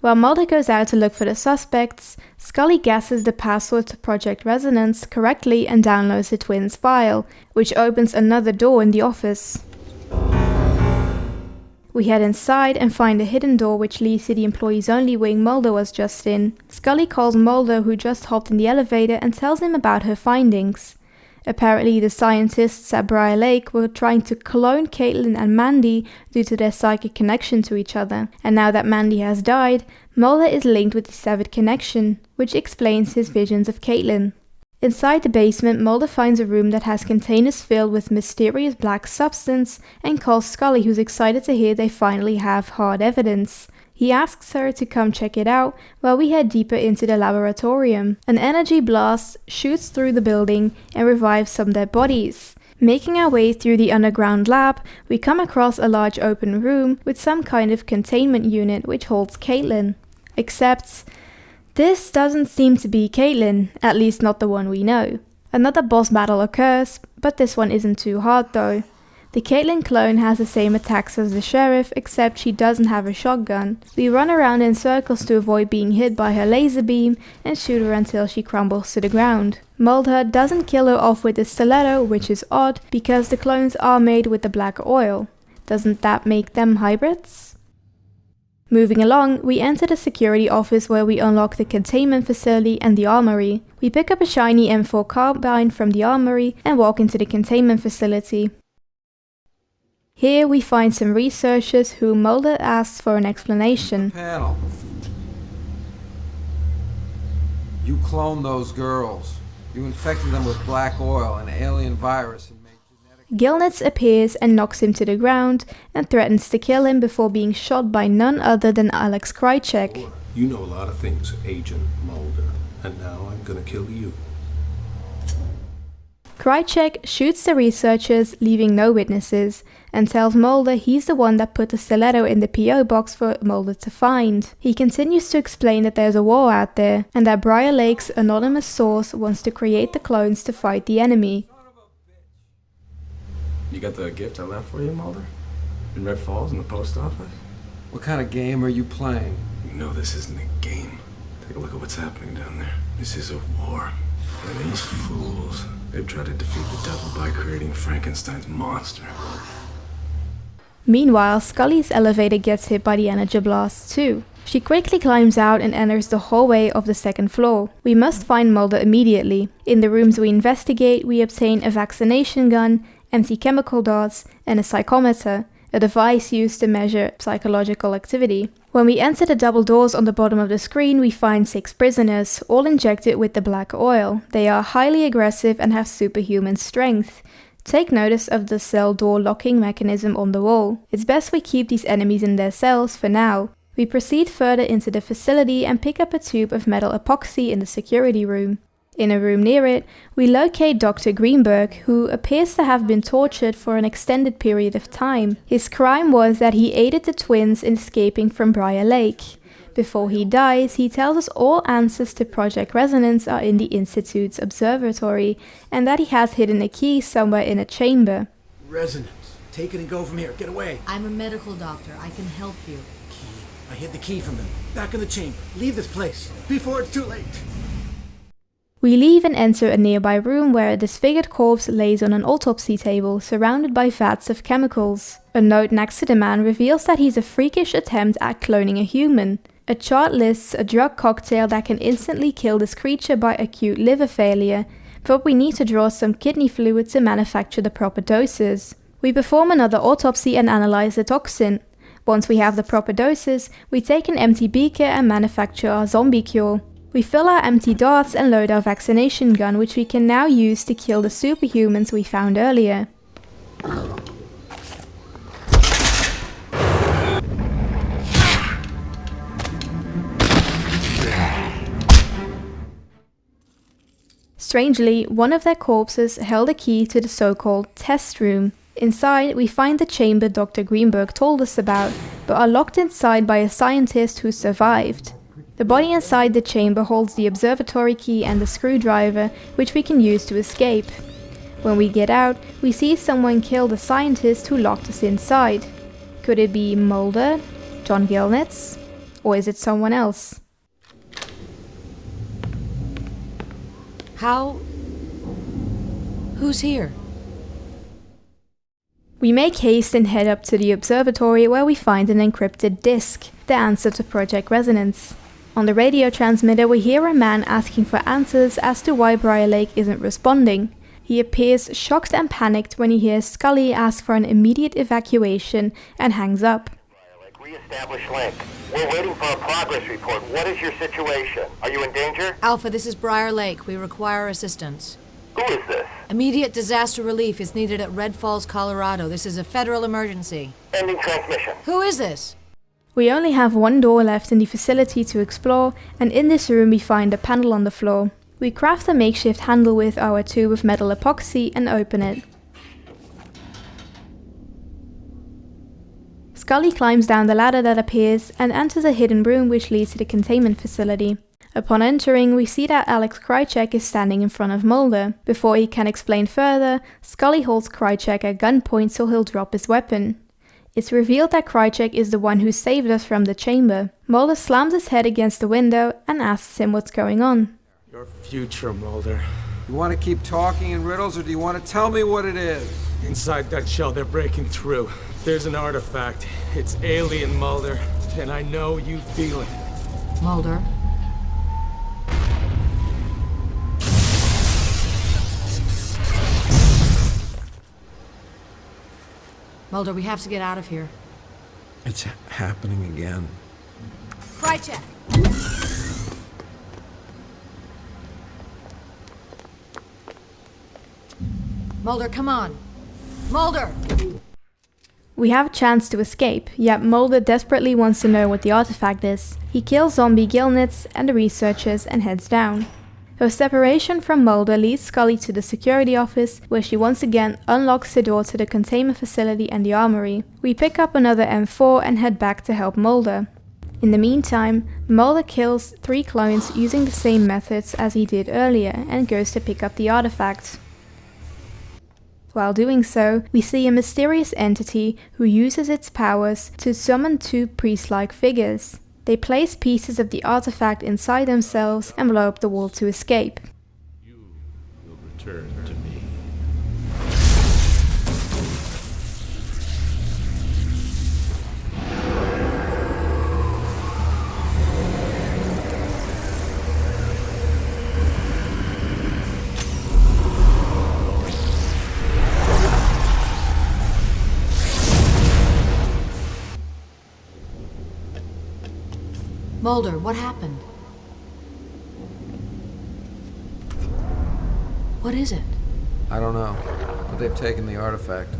While Mulder goes out to look for the suspects, Scully guesses the password to Project Resonance correctly and downloads the twins' file, which opens another door in the office. We head inside and find a hidden door which leads to the employees-only wing Mulder was just in. Scully calls Mulder, who just hopped in the elevator, and tells him about her findings. Apparently, the scientists at Briar Lake were trying to clone Caitlin and Mandy due to their psychic connection to each other. And now that Mandy has died, Mulder is linked with the severed connection, which explains his visions of Caitlin. Inside the basement, Mulder finds a room that has containers filled with mysterious black substance and calls Scully, who's excited to hear they finally have hard evidence. He asks her to come check it out while we head deeper into the laboratorium. An energy blast shoots through the building and revives some dead bodies. Making our way through the underground lab, we come across a large open room with some kind of containment unit which holds Caitlin. Except, this doesn't seem to be Caitlin, at least not the one we know. Another boss battle occurs, but this one isn't too hard though. The Caitlin clone has the same attacks as the sheriff, except she doesn't have a shotgun. We run around in circles to avoid being hit by her laser beam and shoot her until she crumbles to the ground. Mulder doesn't kill her off with a stiletto, which is odd because the clones are made with the black oil. Doesn't that make them hybrids? Moving along, we enter the security office where we unlock the containment facility and the armory. We pick up a shiny M4 carbine from the armory and walk into the containment facility. Here we find some researchers who Mulder asks for an explanation. Panel. You cloned those girls. You infected them with black oil, an alien virus, and made genetic Gilnitz appears and knocks him to the ground and threatens to kill him before being shot by none other than Alex Krycek. You know a lot of things, Agent Mulder, and now I'm gonna kill you. Krycek shoots the researchers, leaving no witnesses, and tells Mulder he's the one that put the stiletto in the P.O. box for Mulder to find. He continues to explain that there's a war out there, and that Briar Lake's anonymous source wants to create the clones to fight the enemy. You got the gift I left for you, Mulder? In Red Falls in the post office? What kind of game are you playing? You know this isn't a game. Take a look at what's happening down there. This is a war. And these fools, they've tried to defeat the devil by creating Frankenstein's monster. Meanwhile, Scully's elevator gets hit by the energy blast too. She quickly climbs out and enters the hallway of the second floor. We must find Mulder immediately. In the rooms we investigate, we obtain a vaccination gun, empty chemical darts, and a psychometer, a device used to measure psychological activity. When we enter the double doors on the bottom of the screen, we find 6 prisoners, all injected with the black oil. They are highly aggressive and have superhuman strength. Take notice of the cell door locking mechanism on the wall. It's best we keep these enemies in their cells for now. We proceed further into the facility and pick up a tube of metal epoxy in the security room. In a room near it, we locate Dr. Greenberg, who appears to have been tortured for an extended period of time. His crime was that he aided the twins in escaping from Briar Lake. Before he dies, he tells us all answers to Project Resonance are in the Institute's observatory, and that he has hidden a key somewhere in a chamber. Resonance. Take it and go from here. Get away. I'm a medical doctor. I can help you. Key. I hid the key from them. Back in the chamber. Leave this place before it's too late. We leave and enter a nearby room where a disfigured corpse lays on an autopsy table surrounded by vats of chemicals. A note next to the man reveals that he's a freakish attempt at cloning a human. A chart lists a drug cocktail that can instantly kill this creature by acute liver failure, but we need to draw some kidney fluid to manufacture the proper doses. We perform another autopsy and analyze the toxin. Once we have the proper doses, we take an empty beaker and manufacture our zombie cure. We fill our empty darts and load our vaccination gun, which we can now use to kill the superhumans we found earlier. Strangely, one of their corpses held a key to the so-called test room. Inside, we find the chamber Dr. Greenberg told us about, but are locked inside by a scientist who survived. The body inside the chamber holds the observatory key and the screwdriver, which we can use to escape. When we get out, we see someone kill the scientist who locked us inside. Could it be Mulder, John Gilnitz, or is it someone else? Who's here? We make haste and head up to the observatory where we find an encrypted disk, the answer to Project Resonance. On the radio transmitter, we hear a man asking for answers as to why Briar Lake isn't responding. He appears shocked and panicked when he hears Scully ask for an immediate evacuation and hangs up. Briar Lake, re-establish link. We're waiting for a progress report. What is your situation? Are you in danger? Alpha, this is Briar Lake. We require assistance. Who is this? Immediate disaster relief is needed at Red Falls, Colorado. This is a federal emergency. Ending transmission. Who is this? We only have one door left in the facility to explore, and in this room we find a panel on the floor. We craft a makeshift handle with our tube of metal epoxy and open it. Scully climbs down the ladder that appears and enters a hidden room which leads to the containment facility. Upon entering, we see that Alex Krycek is standing in front of Mulder. Before he can explain further, Scully holds Krycek at gunpoint so he'll drop his weapon. It's revealed that Krycek is the one who saved us from the chamber. Mulder slams his head against the window and asks him what's going on. Your future, Mulder. You want to keep talking in riddles, or do you want to tell me what it is? Inside that shell, they're breaking through. There's an artifact. It's alien, Mulder, and I know you feel it. Mulder? Mulder, we have to get out of here. It's happening again. Krycek! Mulder, come on. Mulder! We have a chance to escape, yet Mulder desperately wants to know what the artifact is. He kills zombie Gilnitz and the researchers and heads down. Her separation from Mulder leads Scully to the security office, where she once again unlocks the door to the containment facility and the armory. We pick up another M4 and head back to help Mulder. In the meantime, Mulder kills 3 clones using the same methods as he did earlier and goes to pick up the artifact. While doing so, we see a mysterious entity who uses its powers to summon 2 priest-like figures. They place pieces of the artifact inside themselves and blow up the wall to escape. You will return to me. Mulder, what happened? What is it? I don't know, but they've taken the artifact.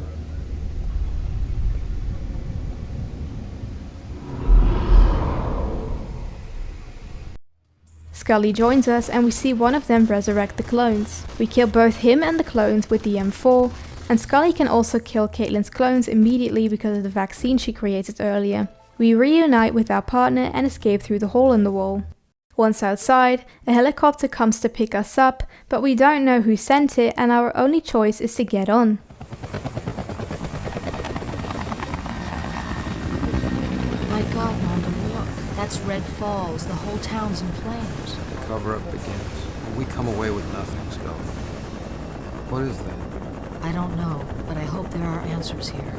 Scully joins us and we see one of them resurrect the clones. We kill both him and the clones with the M4, and Scully can also kill Caitlin's clones immediately because of the vaccine she created earlier. We reunite with our partner and escape through the hole in the wall. Once outside, a helicopter comes to pick us up, but we don't know who sent it and our only choice is to get on. My God, Mulder, look. That's Red Falls. The whole town's in flames. The cover-up begins. We come away with nothing, Scully. What is that? I don't know, but I hope there are answers here.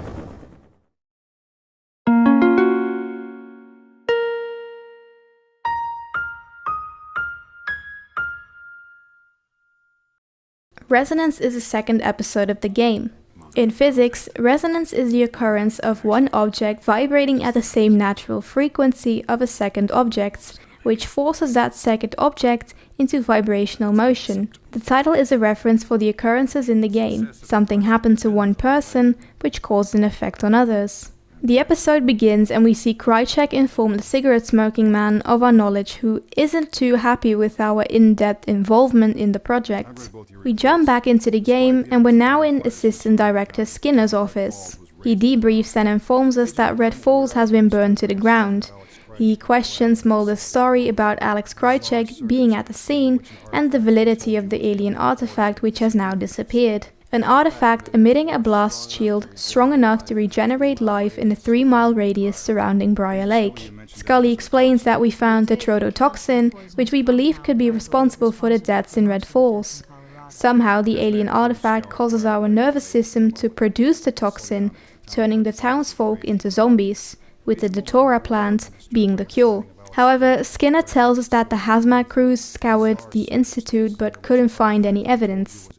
Resonance is the second episode of the game. In physics, resonance is the occurrence of one object vibrating at the same natural frequency of a second object, which forces that second object into vibrational motion. The title is a reference for the occurrences in the game. Something happened to one person, which caused an effect on others. The episode begins and we see Krycek inform the cigarette-smoking man of our knowledge, who isn't too happy with our in-depth involvement in the project. We jump back into the game and we're now in Assistant Director Skinner's office. He debriefs and informs us that Red Falls has been burned to the ground. He questions Mulder's story about Alex Krycek being at the scene and the validity of the alien artifact which has now disappeared. An artifact emitting a blast shield strong enough to regenerate life in a 3-mile radius surrounding Briar Lake. Scully explains that we found the trodotoxin, which we believe could be responsible for the deaths in Red Falls. Somehow the alien artifact causes our nervous system to produce the toxin, turning the townsfolk into zombies, with the Datora plant being the cure. However, Skinner tells us that the hazmat crews scoured the institute but couldn't find any evidence.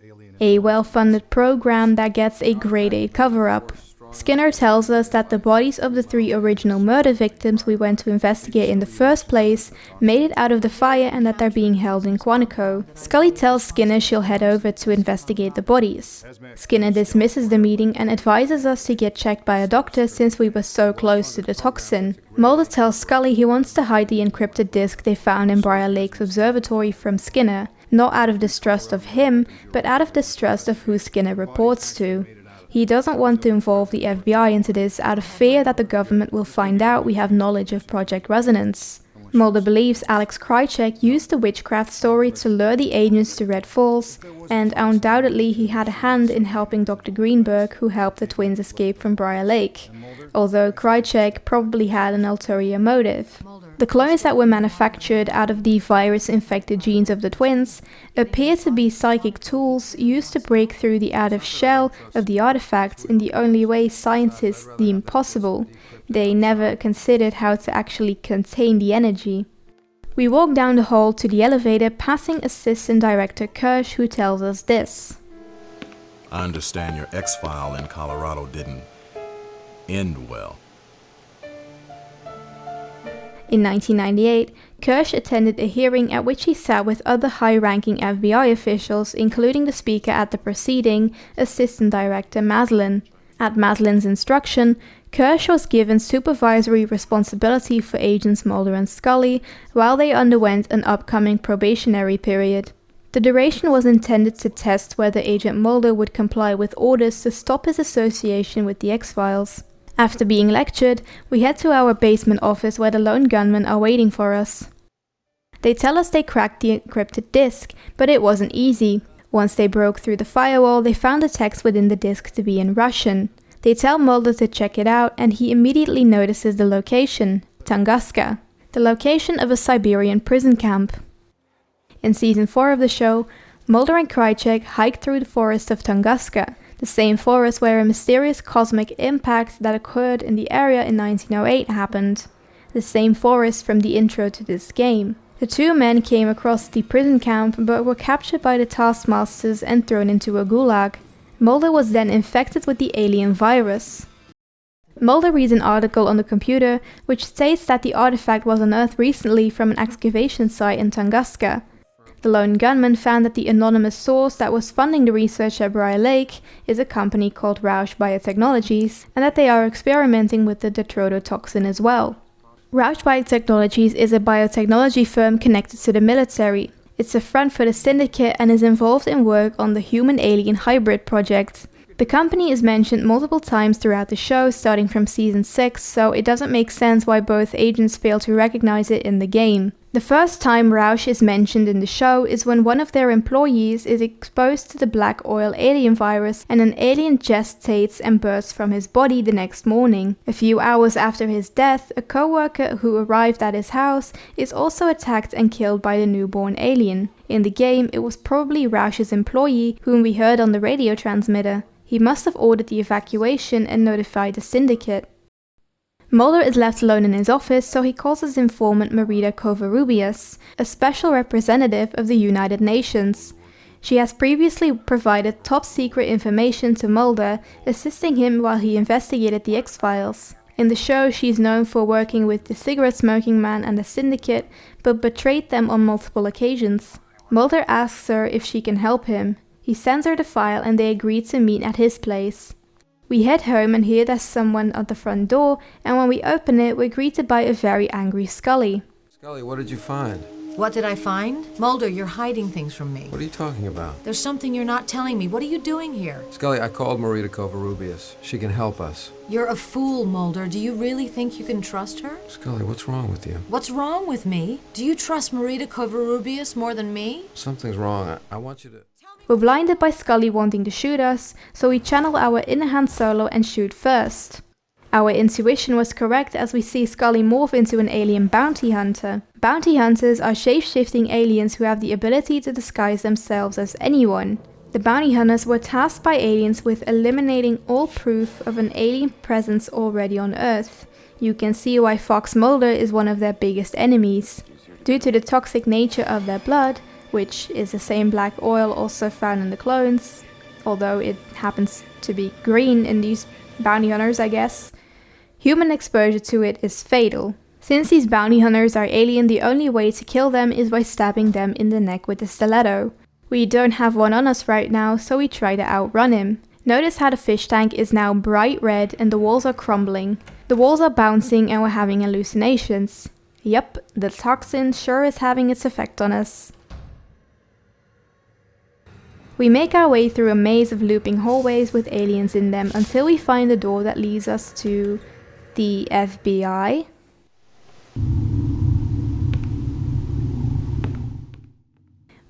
A well-funded program that gets a grade 8 cover-up. Skinner tells us that the bodies of the 3 original murder victims we went to investigate in the first place made it out of the fire and that they're being held in Quantico. Scully tells Skinner she'll head over to investigate the bodies. Skinner dismisses the meeting and advises us to get checked by a doctor since we were so close to the toxin. Mulder tells Scully he wants to hide the encrypted disk they found in Briar Lake's observatory from Skinner, not out of distrust of him, but out of distrust of who Skinner reports to. He doesn't want to involve the FBI into this out of fear that the government will find out we have knowledge of Project Resonance. Mulder believes Alex Krycek used the witchcraft story to lure the agents to Red Falls, and undoubtedly he had a hand in helping Dr. Greenberg, who helped the twins escape from Briar Lake, although Krycek probably had an ulterior motive. The clones that were manufactured out of the virus-infected genes of the twins appear to be psychic tools used to break through the outer shell of the artifact in the only way scientists deem possible. They never considered how to actually contain the energy. We walk down the hall to the elevator, passing Assistant Director Kirsch, who tells us this. I understand your X-file in Colorado didn't end well. In 1998, Kirsch attended a hearing at which he sat with other high-ranking FBI officials, including the speaker at the proceeding, Assistant Director Maslin. At Maslin's instruction, Kirsch was given supervisory responsibility for Agents Mulder and Scully while they underwent an upcoming probationary period. The duration was intended to test whether Agent Mulder would comply with orders to stop his association with the X-Files. After being lectured, we head to our basement office where the lone gunmen are waiting for us. They tell us they cracked the encrypted disk, but it wasn't easy. Once they broke through the firewall, they found the text within the disk to be in Russian. They tell Mulder to check it out, and he immediately notices the location, Tunguska, the location of a Siberian prison camp. In season 4 of the show, Mulder and Krycek hike through the forest of Tunguska, the same forest where a mysterious cosmic impact that occurred in the area in 1908 happened. The same forest from the intro to this game. The two men came across the prison camp but were captured by the Taskmasters and thrown into a gulag. Mulder was then infected with the alien virus. Mulder reads an article on the computer which states that the artifact was unearthed recently from an excavation site in Tunguska. The lone gunman found that the anonymous source that was funding the research at Briar Lake is a company called Rausch Biotechnologies, and that they are experimenting with the tetrodotoxin as well. Rausch Biotechnologies is a biotechnology firm connected to the military. It's a front for the syndicate and is involved in work on the human-alien hybrid project. The company is mentioned multiple times throughout the show, starting from season 6, so it doesn't make sense why both agents fail to recognize it in the game. The first time Rausch is mentioned in the show is when one of their employees is exposed to the black oil alien virus and an alien gestates and bursts from his body the next morning. A few hours after his death, a co-worker who arrived at his house is also attacked and killed by the newborn alien. In the game, it was probably Rausch's employee whom we heard on the radio transmitter. He must have ordered the evacuation and notified the syndicate. Mulder is left alone in his office, so he calls his informant Marita Covarrubias, a special representative of the United Nations. She has previously provided top-secret information to Mulder, assisting him while he investigated the X-Files. In the show, she is known for working with the cigarette-smoking man and the syndicate, but betrayed them on multiple occasions. Mulder asks her if she can help him. He sends her the file and they agree to meet at his place. We head home and hear there's someone at the front door, and when we open it, we're greeted by a very angry Scully. Scully, what did you find? What did I find? Mulder, you're hiding things from me. What are you talking about? There's something you're not telling me. What are you doing here? Scully, I called Marita Covarrubias. She can help us. You're a fool, Mulder. Do you really think you can trust her? Scully, what's wrong with you? What's wrong with me? Do you trust Marita Covarrubias more than me? Something's wrong. I want you to... We're blinded by Scully wanting to shoot us, so we channel our inner Han Solo and shoot first. Our intuition was correct as we see Scully morph into an alien bounty hunter. Bounty hunters are shape-shifting aliens who have the ability to disguise themselves as anyone. The bounty hunters were tasked by aliens with eliminating all proof of an alien presence already on Earth. You can see why Fox Mulder is one of their biggest enemies. Due to the toxic nature of their blood, which is the same black oil also found in the clones, although it happens to be green in these bounty hunters, I guess. Human exposure to it is fatal. Since these bounty hunters are alien, the only way to kill them is by stabbing them in the neck with a stiletto. We don't have one on us right now, so we try to outrun him. Notice how the fish tank is now bright red and the walls are crumbling. The walls are bouncing and we're having hallucinations. Yup, the toxin sure is having its effect on us. We make our way through a maze of looping hallways with aliens in them until we find a door that leads us to the FBI.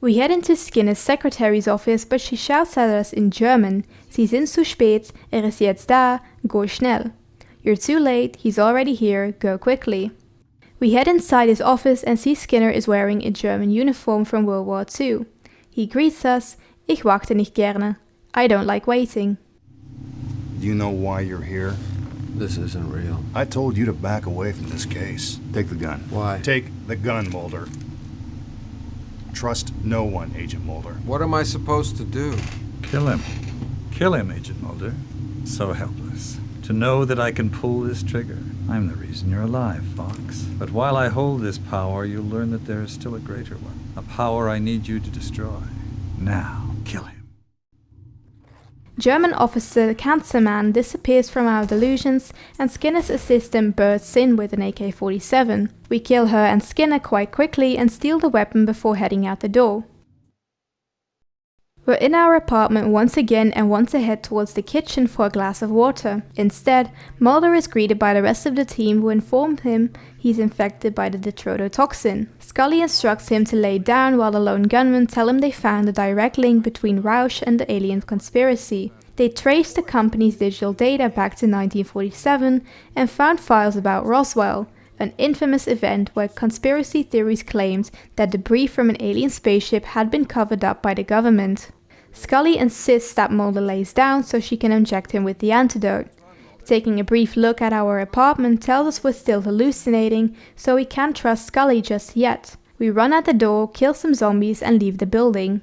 We head into Skinner's secretary's office, but she shouts at us in German. Sie sind zu spät, ist jetzt da, go schnell. You're too late, he's already here, go quickly. We head inside his office and see Skinner is wearing a German uniform from World War II. He greets us. Ich warte nicht gerne. I don't like waiting. Do you know why you're here? This isn't real. I told you to back away from this case. Take the gun. Why? Take the gun, Mulder. Trust no one, Agent Mulder. What am I supposed to do? Kill him. Kill him, Agent Mulder. So helpless. To know that I can pull this trigger. I'm the reason you're alive, Fox. But while I hold this power, you'll learn that there is still a greater one. A power I need you to destroy. Now, kill him. German officer Cancer Man disappears from our delusions and Skinner's assistant bursts in with an AK-47. We kill her and Skinner quite quickly and steal the weapon before heading out the door. We're in our apartment once again and want to head towards the kitchen for a glass of water. Instead, Mulder is greeted by the rest of the team who inform him he's infected by the detrodotoxin. Scully instructs him to lay down while the lone gunmen tell him they found a direct link between Rausch and the alien conspiracy. They traced the company's digital data back to 1947 and found files about Roswell, an infamous event where conspiracy theories claimed that debris from an alien spaceship had been covered up by the government. Scully insists that Mulder lays down so she can inject him with the antidote. Taking a brief look at our apartment tells us we're still hallucinating, so we can't trust Scully just yet. We run at the door, kill some zombies and leave the building.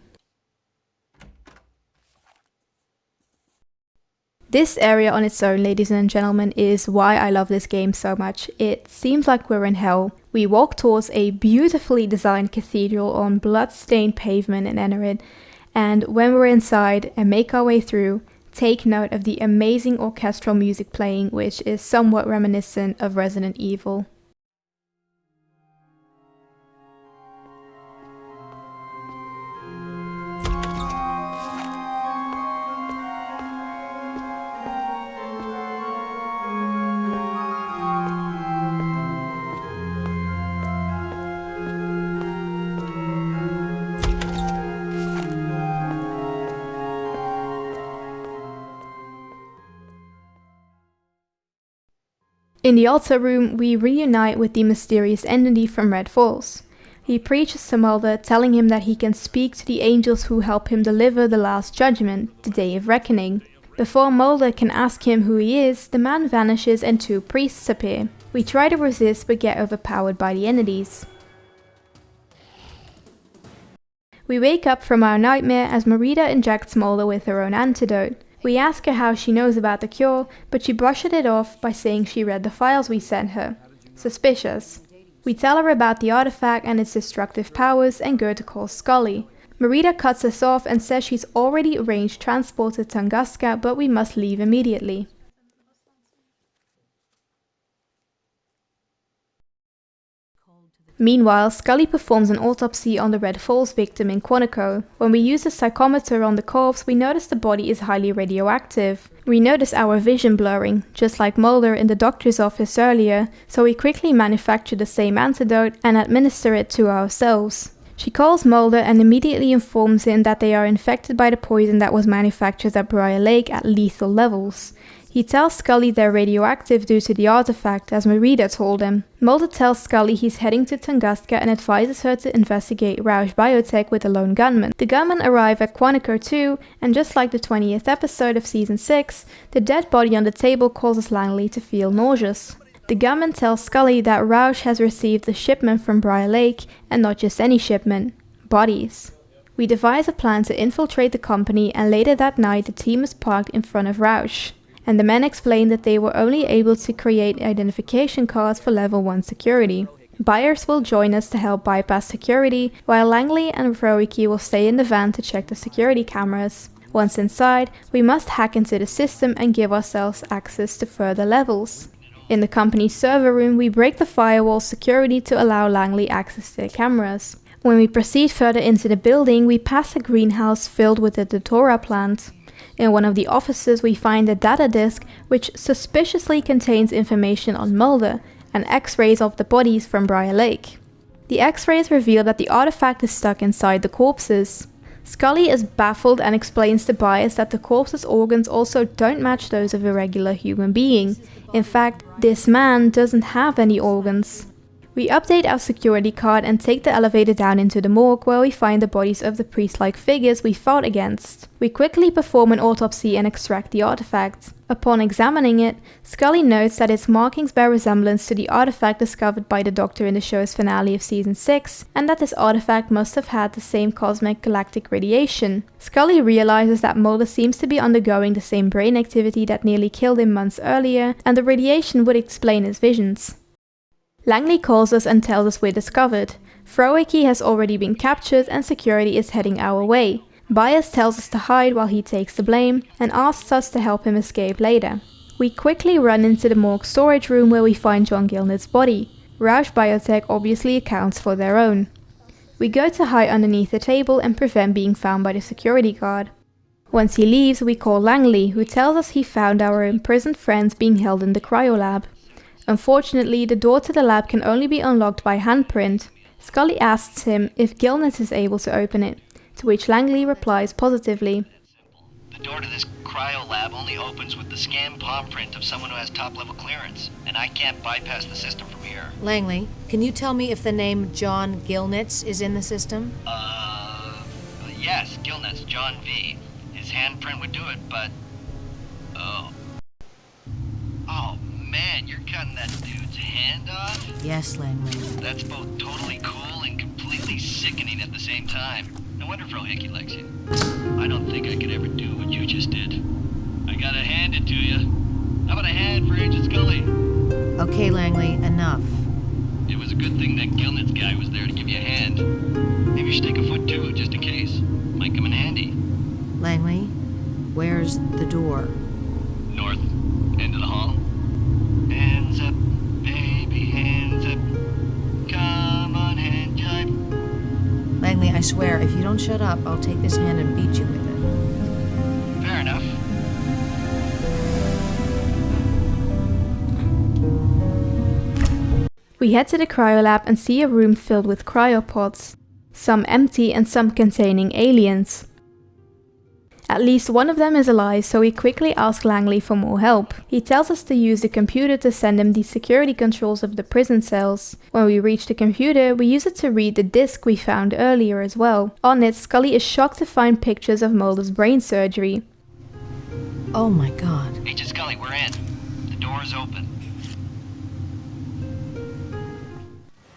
This area on its own, ladies and gentlemen, is why I love this game so much. It seems like we're in hell. We walk towards a beautifully designed cathedral on blood-stained pavement and enter it, and when we're inside and make our way through, take note of the amazing orchestral music playing, which is somewhat reminiscent of Resident Evil. In the altar room, we reunite with the mysterious entity from Red Falls. He preaches to Mulder, telling him that he can speak to the angels who help him deliver the Last Judgment, the Day of Reckoning. Before Mulder can ask him who he is, the man vanishes and two priests appear. We try to resist but get overpowered by the entities. We wake up from our nightmare as Marita injects Mulder with her own antidote. We ask her how she knows about the cure, but she brushes it off by saying she read the files we sent her. Suspicious. We tell her about the artifact and its destructive powers and go to call Scully. Marita cuts us off and says she's already arranged transport to Tunguska, but we must leave immediately. Meanwhile, Scully performs an autopsy on the Red Falls victim in Quantico. When we use a psychometer on the corpse, we notice the body is highly radioactive. We notice our vision blurring, just like Mulder in the doctor's office earlier, so we quickly manufacture the same antidote and administer it to ourselves. She calls Mulder and immediately informs him that they are infected by the poison that was manufactured at Briar Lake at lethal levels. He tells Scully they're radioactive due to the artifact, as Marita told him. Mulder tells Scully he's heading to Tunguska and advises her to investigate Rausch Biotech with the lone gunman. The gunmen arrive at Quantico too, and just like the 20th episode of Season 6, the dead body on the table causes Langley to feel nauseous. The gunman tells Scully that Rausch has received a shipment from Briar Lake, and not just any shipment, bodies. We devise a plan to infiltrate the company, and later that night the team is parked in front of Rausch. And the men explain that they were only able to create identification cards for level 1 security. Byers will join us to help bypass security, while Langley and Vroicki will stay in the van to check the security cameras. Once inside, we must hack into the system and give ourselves access to further levels. In the company's server room, we break the firewall security to allow Langley access to the cameras. When we proceed further into the building, we pass a greenhouse filled with the Datora plant. In one of the offices we find a data disk which suspiciously contains information on Mulder and x-rays of the bodies from Briar Lake. The x-rays reveal that the artifact is stuck inside the corpses. Scully is baffled and explains to Byers that the corpse's organs also don't match those of a regular human being. In fact, this man doesn't have any organs. We update our security card and take the elevator down into the morgue where we find the bodies of the priest-like figures we fought against. We quickly perform an autopsy and extract the artifact. Upon examining it, Scully notes that its markings bear resemblance to the artifact discovered by the Doctor in the show's finale of season 6, and that this artifact must have had the same cosmic galactic radiation. Scully realizes that Mulder seems to be undergoing the same brain activity that nearly killed him months earlier, and the radiation would explain his visions. Langley calls us and tells us we're discovered. Frowicki has already been captured and security is heading our way. Byers tells us to hide while he takes the blame and asks us to help him escape later. We quickly run into the morgue storage room where we find John Gilnett's body. Roush Biotech obviously accounts for their own. We go to hide underneath the table and prevent being found by the security guard. Once he leaves, we call Langley, who tells us he found our imprisoned friends being held in the cryolab. Unfortunately, the door to the lab can only be unlocked by handprint. Scully asks him if Gilnett is able to open it, to which Langley replies positively. The door to this cryo lab only opens with the scan palm print of someone who has top-level clearance, and I can't bypass the system from here. Langley, can you tell me if the name John Gilnett is in the system? Yes, Gilnett's John V. His handprint would do it, but... Oh, man, you're cutting that dude's hand off? Yes, Langley. That's both totally cool and completely sickening at the same time. No wonder Frowicki likes you. I don't think I could ever do what you just did. I gotta hand it to you. How about a hand for Agent Scully? Okay, Langley, enough. It was a good thing that Gilnett's guy was there to give you a hand. Maybe you should take a foot too, just in case. Might come in handy. Langley, where's the door? North end of the hall. Hands up, baby, hands up. Come on, hand jive. Langley, I swear, if you don't shut up, I'll take this hand and beat you with it. Fair enough. We head to the cryolab and see a room filled with cryopods, some empty and some containing aliens. At least one of them is alive, so we quickly ask Langley for more help. He tells us to use the computer to send him the security controls of the prison cells. When we reach the computer, we use it to read the disk we found earlier as well. On it, Scully is shocked to find pictures of Mulder's brain surgery. Oh my god. Agent Scully, we're in. The door is open.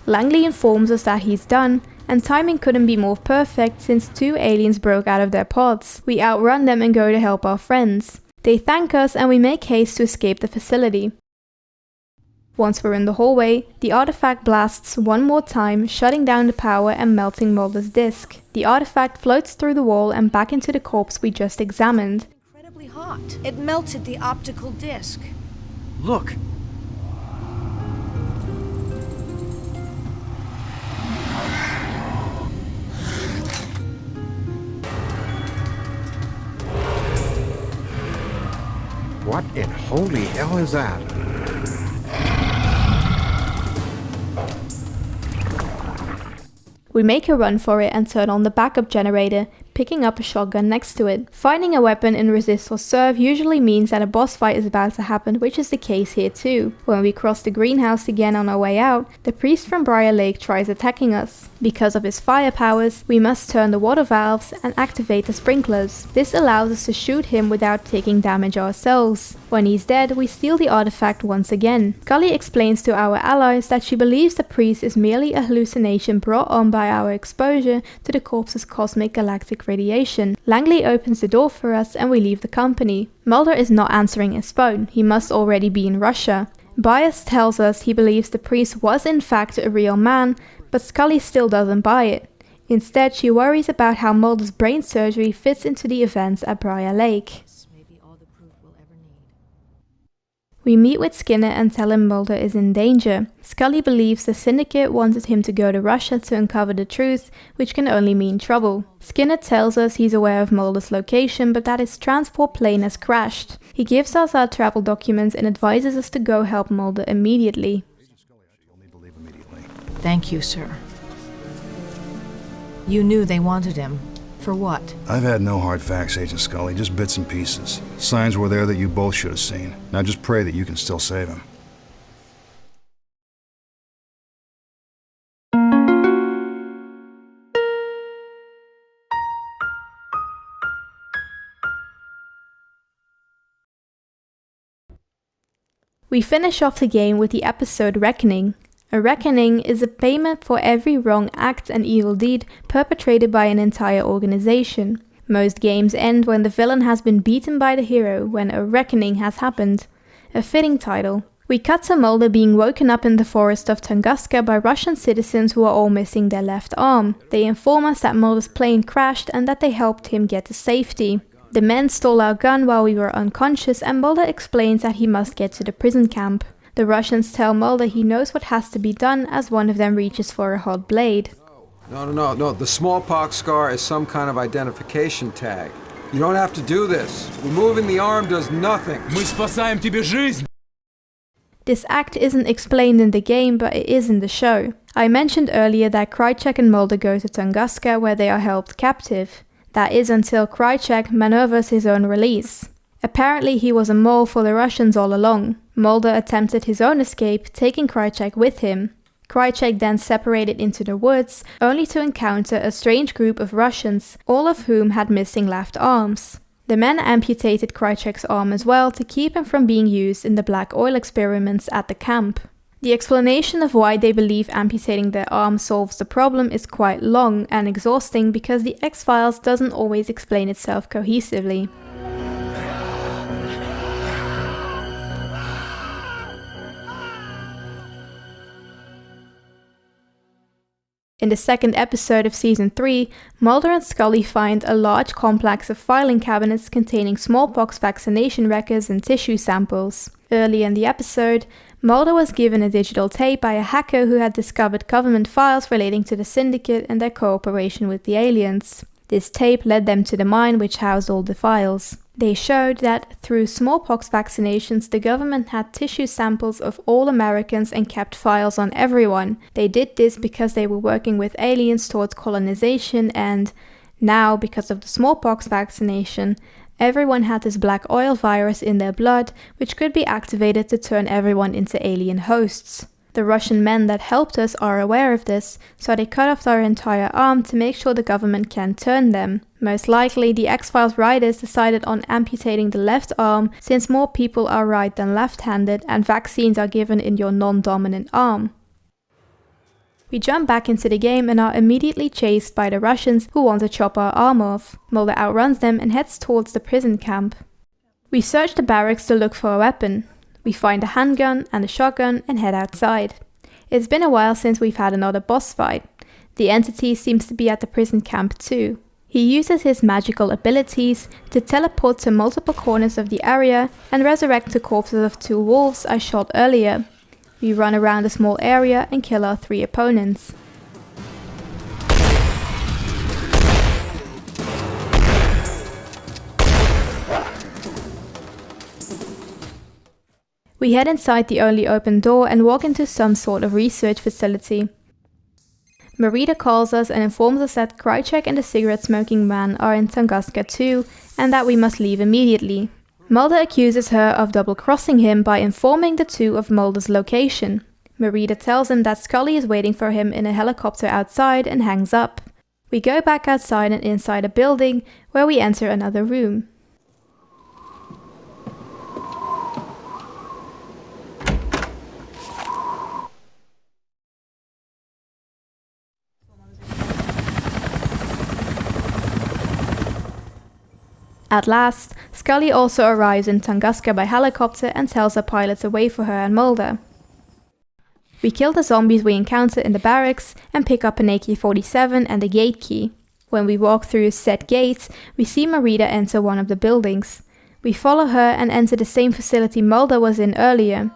Langley informs us that he's done, and timing couldn't be more perfect since 2 aliens broke out of their pods. We outrun them and go to help our friends. They thank us and we make haste to escape the facility. Once we're in the hallway, the artifact blasts one more time, shutting down the power and melting Mulder's disk. The artifact floats through the wall and back into the corpse we just examined. Incredibly hot. It melted the optical disc. Look! What in holy hell is that? We make a run for it and turn on the backup generator, picking up a shotgun next to it. Finding a weapon in resist or serve usually means that a boss fight is about to happen, which is the case here too. When we cross the greenhouse again on our way out, the priest from Briar Lake tries attacking us. Because of his fire powers, we must turn the water valves and activate the sprinklers. This allows us to shoot him without taking damage ourselves. When he's dead, we steal the artifact once again. Scully explains to our allies that she believes the priest is merely a hallucination brought on by our exposure to the corpse's cosmic galactic radiation. Langley opens the door for us and we leave the company. Mulder is not answering his phone. He must already be in Russia. Byers tells us he believes the priest was in fact a real man, but Scully still doesn't buy it. Instead, she worries about how Mulder's brain surgery fits into the events at Briar Lake. We meet with Skinner and tell him Mulder is in danger. Scully believes the Syndicate wanted him to go to Russia to uncover the truth, which can only mean trouble. Skinner tells us he's aware of Mulder's location, but that his transport plane has crashed. He gives us our travel documents and advises us to go help Mulder immediately. Thank you, sir. You knew they wanted him. For what? I've had no hard facts, Agent Scully, just bits and pieces. Signs were there that you both should have seen. Now just pray that you can still save him. We finish off the game with the episode Reckoning. A reckoning is a payment for every wrong act and evil deed perpetrated by an entire organization. Most games end when the villain has been beaten by the hero, when a reckoning has happened. A fitting title. We cut to Mulder being woken up in the forest of Tunguska by Russian citizens who are all missing their left arm. They inform us that Mulder's plane crashed and that they helped him get to safety. The men stole our gun while we were unconscious, and Mulder explains that he must get to the prison camp. The Russians tell Mulder he knows what has to be done as one of them reaches for a hot blade. No. The smallpox scar is some kind of identification tag. You don't have to do this. Removing the arm does nothing. Мы спасаем тебе жизнь! This act isn't explained in the game, but it is in the show. I mentioned earlier that Krychek and Mulder go to Tunguska, where they are held captive. That is until Krychek maneuvers his own release. Apparently he was a mole for the Russians all along. Mulder attempted his own escape, taking Krychek with him. Krychek then separated into the woods, only to encounter a strange group of Russians, all of whom had missing left arms. The men amputated Krychek's arm as well to keep him from being used in the black oil experiments at the camp. The explanation of why they believe amputating their arm solves the problem is quite long and exhausting because the X-Files doesn't always explain itself cohesively. In the second episode of Season 3, Mulder and Scully find a large complex of filing cabinets containing smallpox vaccination records and tissue samples. Early in the episode, Mulder was given a digital tape by a hacker who had discovered government files relating to the Syndicate and their cooperation with the aliens. This tape led them to the mine which housed all the files. They showed that through smallpox vaccinations, the government had tissue samples of all Americans and kept files on everyone. They did this because they were working with aliens towards colonization, and now, because of the smallpox vaccination, everyone had this black oil virus in their blood, which could be activated to turn everyone into alien hosts. The Russian men that helped us are aware of this, so they cut off their entire arm to make sure the government can turn them. Most likely, the X-Files writers decided on amputating the left arm since more people are right than left-handed and vaccines are given in your non-dominant arm. We jump back into the game and are immediately chased by the Russians who want to chop our arm off. Mulder outruns them and heads towards the prison camp. We search the barracks to look for a weapon. We find a handgun and a shotgun and head outside. It's been a while since we've had another boss fight. The entity seems to be at the prison camp too. He uses his magical abilities to teleport to multiple corners of the area and resurrect the corpses of 2 wolves I shot earlier. We run around a small area and kill our 3 opponents. We head inside the only open door and walk into some sort of research facility. Marita calls us and informs us that Krychek and the cigarette-smoking man are in Tunguska too, and that we must leave immediately. Mulder accuses her of double-crossing him by informing the 2 of Mulder's location. Marita tells him that Scully is waiting for him in a helicopter outside and hangs up. We go back outside and inside a building, where we enter another room. At last, Scully also arrives in Tunguska by helicopter and tells her pilot to wait for her and Mulder. We kill the zombies we encounter in the barracks and pick up an AK-47 and a gate key. When we walk through said gates, we see Marita enter one of the buildings. We follow her and enter the same facility Mulder was in earlier.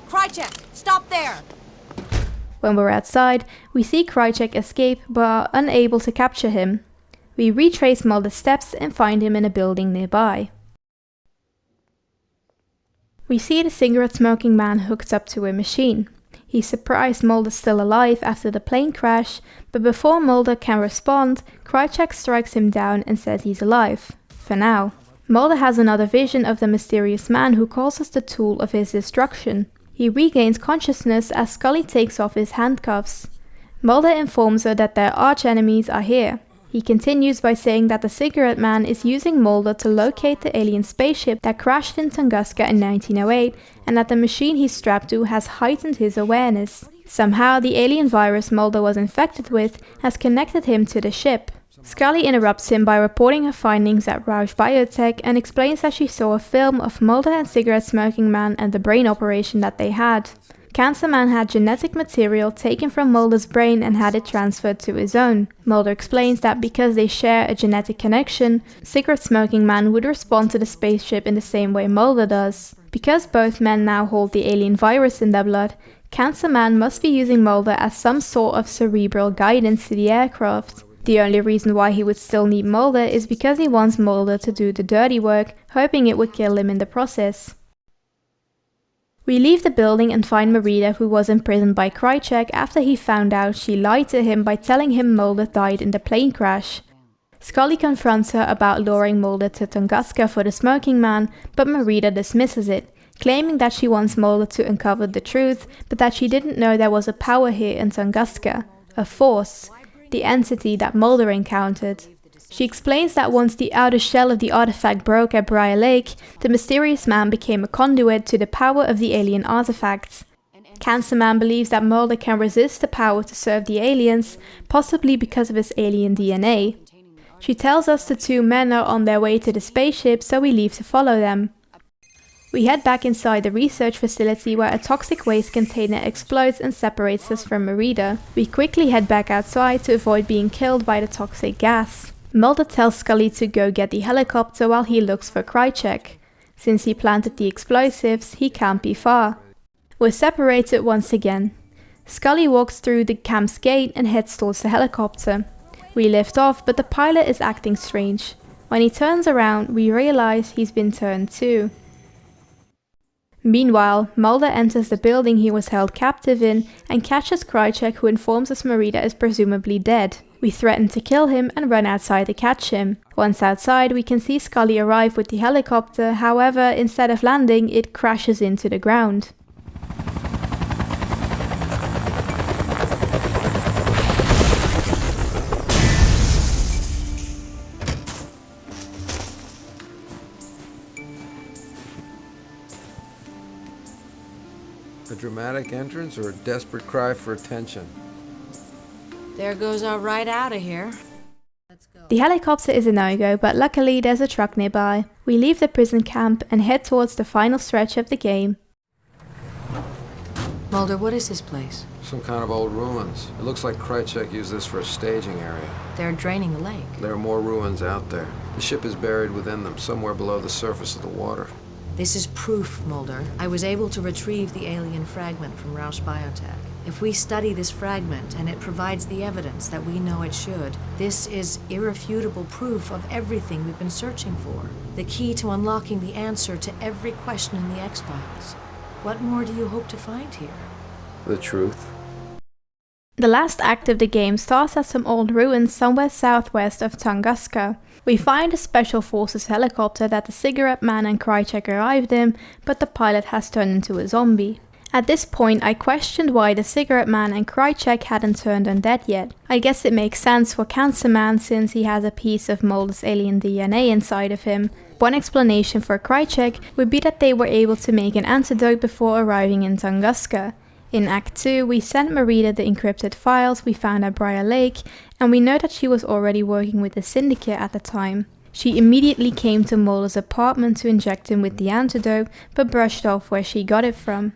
Krychek, stop there! When we're outside, we see Krychek escape but are unable to capture him. We retrace Mulder's steps and find him in a building nearby. We see the cigarette-smoking man hooked up to a machine. He's surprised Mulder's still alive after the plane crash, but before Mulder can respond, Krychek strikes him down and says he's alive. For now. Mulder has another vision of the mysterious man who calls us the tool of his destruction. He regains consciousness as Scully takes off his handcuffs. Mulder informs her that their arch-enemies are here. He continues by saying that the Cigarette Man is using Mulder to locate the alien spaceship that crashed in Tunguska in 1908, and that the machine he's strapped to has heightened his awareness. Somehow, the alien virus Mulder was infected with has connected him to the ship. Scully interrupts him by reporting her findings at Roush Biotech and explains that she saw a film of Mulder and Cigarette Smoking Man and the brain operation that they had. Cancer Man had genetic material taken from Mulder's brain and had it transferred to his own. Mulder explains that because they share a genetic connection, Cigarette Smoking Man would respond to the spaceship in the same way Mulder does. Because both men now hold the alien virus in their blood, Cancer Man must be using Mulder as some sort of cerebral guidance to the aircraft. The only reason why he would still need Mulder is because he wants Mulder to do the dirty work, hoping it would kill him in the process. We leave the building and find Merida, who was imprisoned by Krychek after he found out she lied to him by telling him Mulder died in the plane crash. Scully confronts her about luring Mulder to Tunguska for the Smoking Man, but Merida dismisses it, claiming that she wants Mulder to uncover the truth, but that she didn't know there was a power here in Tunguska, a force, the entity that Mulder encountered. She explains that once the outer shell of the artifact broke at Briar Lake, the mysterious man became a conduit to the power of the alien artifacts. Cancer Man believes that Mulder can resist the power to serve the aliens, possibly because of his alien DNA. She tells us the two men are on their way to the spaceship, so we leave to follow them. We head back inside the research facility where a toxic waste container explodes and separates us from Merida. We quickly head back outside to avoid being killed by the toxic gas. Mulder tells Scully to go get the helicopter while he looks for Krychek. Since he planted the explosives, he can't be far. We're separated once again. Scully walks through the camp's gate and heads towards the helicopter. We lift off, but the pilot is acting strange. When he turns around, we realize he's been turned too. Meanwhile, Mulder enters the building he was held captive in and catches Krychek, who informs us Merida is presumably dead. We threaten to kill him and run outside to catch him. Once outside, we can see Scully arrive with the helicopter, however, instead of landing, it crashes into the ground. A dramatic entrance or a desperate cry for attention? There goes our ride out of here. The helicopter is a no-go, but luckily there's a truck nearby. We leave the prison camp and head towards the final stretch of the game. Mulder, what is this place? Some kind of old ruins. It looks like Krychek used this for a staging area. They're draining the lake. There are more ruins out there. The ship is buried within them, somewhere below the surface of the water. This is proof, Mulder. I was able to retrieve the alien fragment from Roush Biotech. If we study this fragment and it provides the evidence that we know it should, this is irrefutable proof of everything we've been searching for. The key to unlocking the answer to every question in the X-Files. What more do you hope to find here? The truth. The last act of the game starts at some old ruins somewhere southwest of Tunguska. We find a Special Forces helicopter that the Cigarette Man and Krychek arrived in, but the pilot has turned into a zombie. At this point, I questioned why the Cigarette Man and Krychek hadn't turned undead yet. I guess it makes sense for Cancer Man since he has a piece of Mulder's alien DNA inside of him. One explanation for Krychek would be that they were able to make an antidote before arriving in Tunguska. In Act 2, we sent Merida the encrypted files we found at Briar Lake, and we know that she was already working with the Syndicate at the time. She immediately came to Mulder's apartment to inject him with the antidote, but brushed off where she got it from.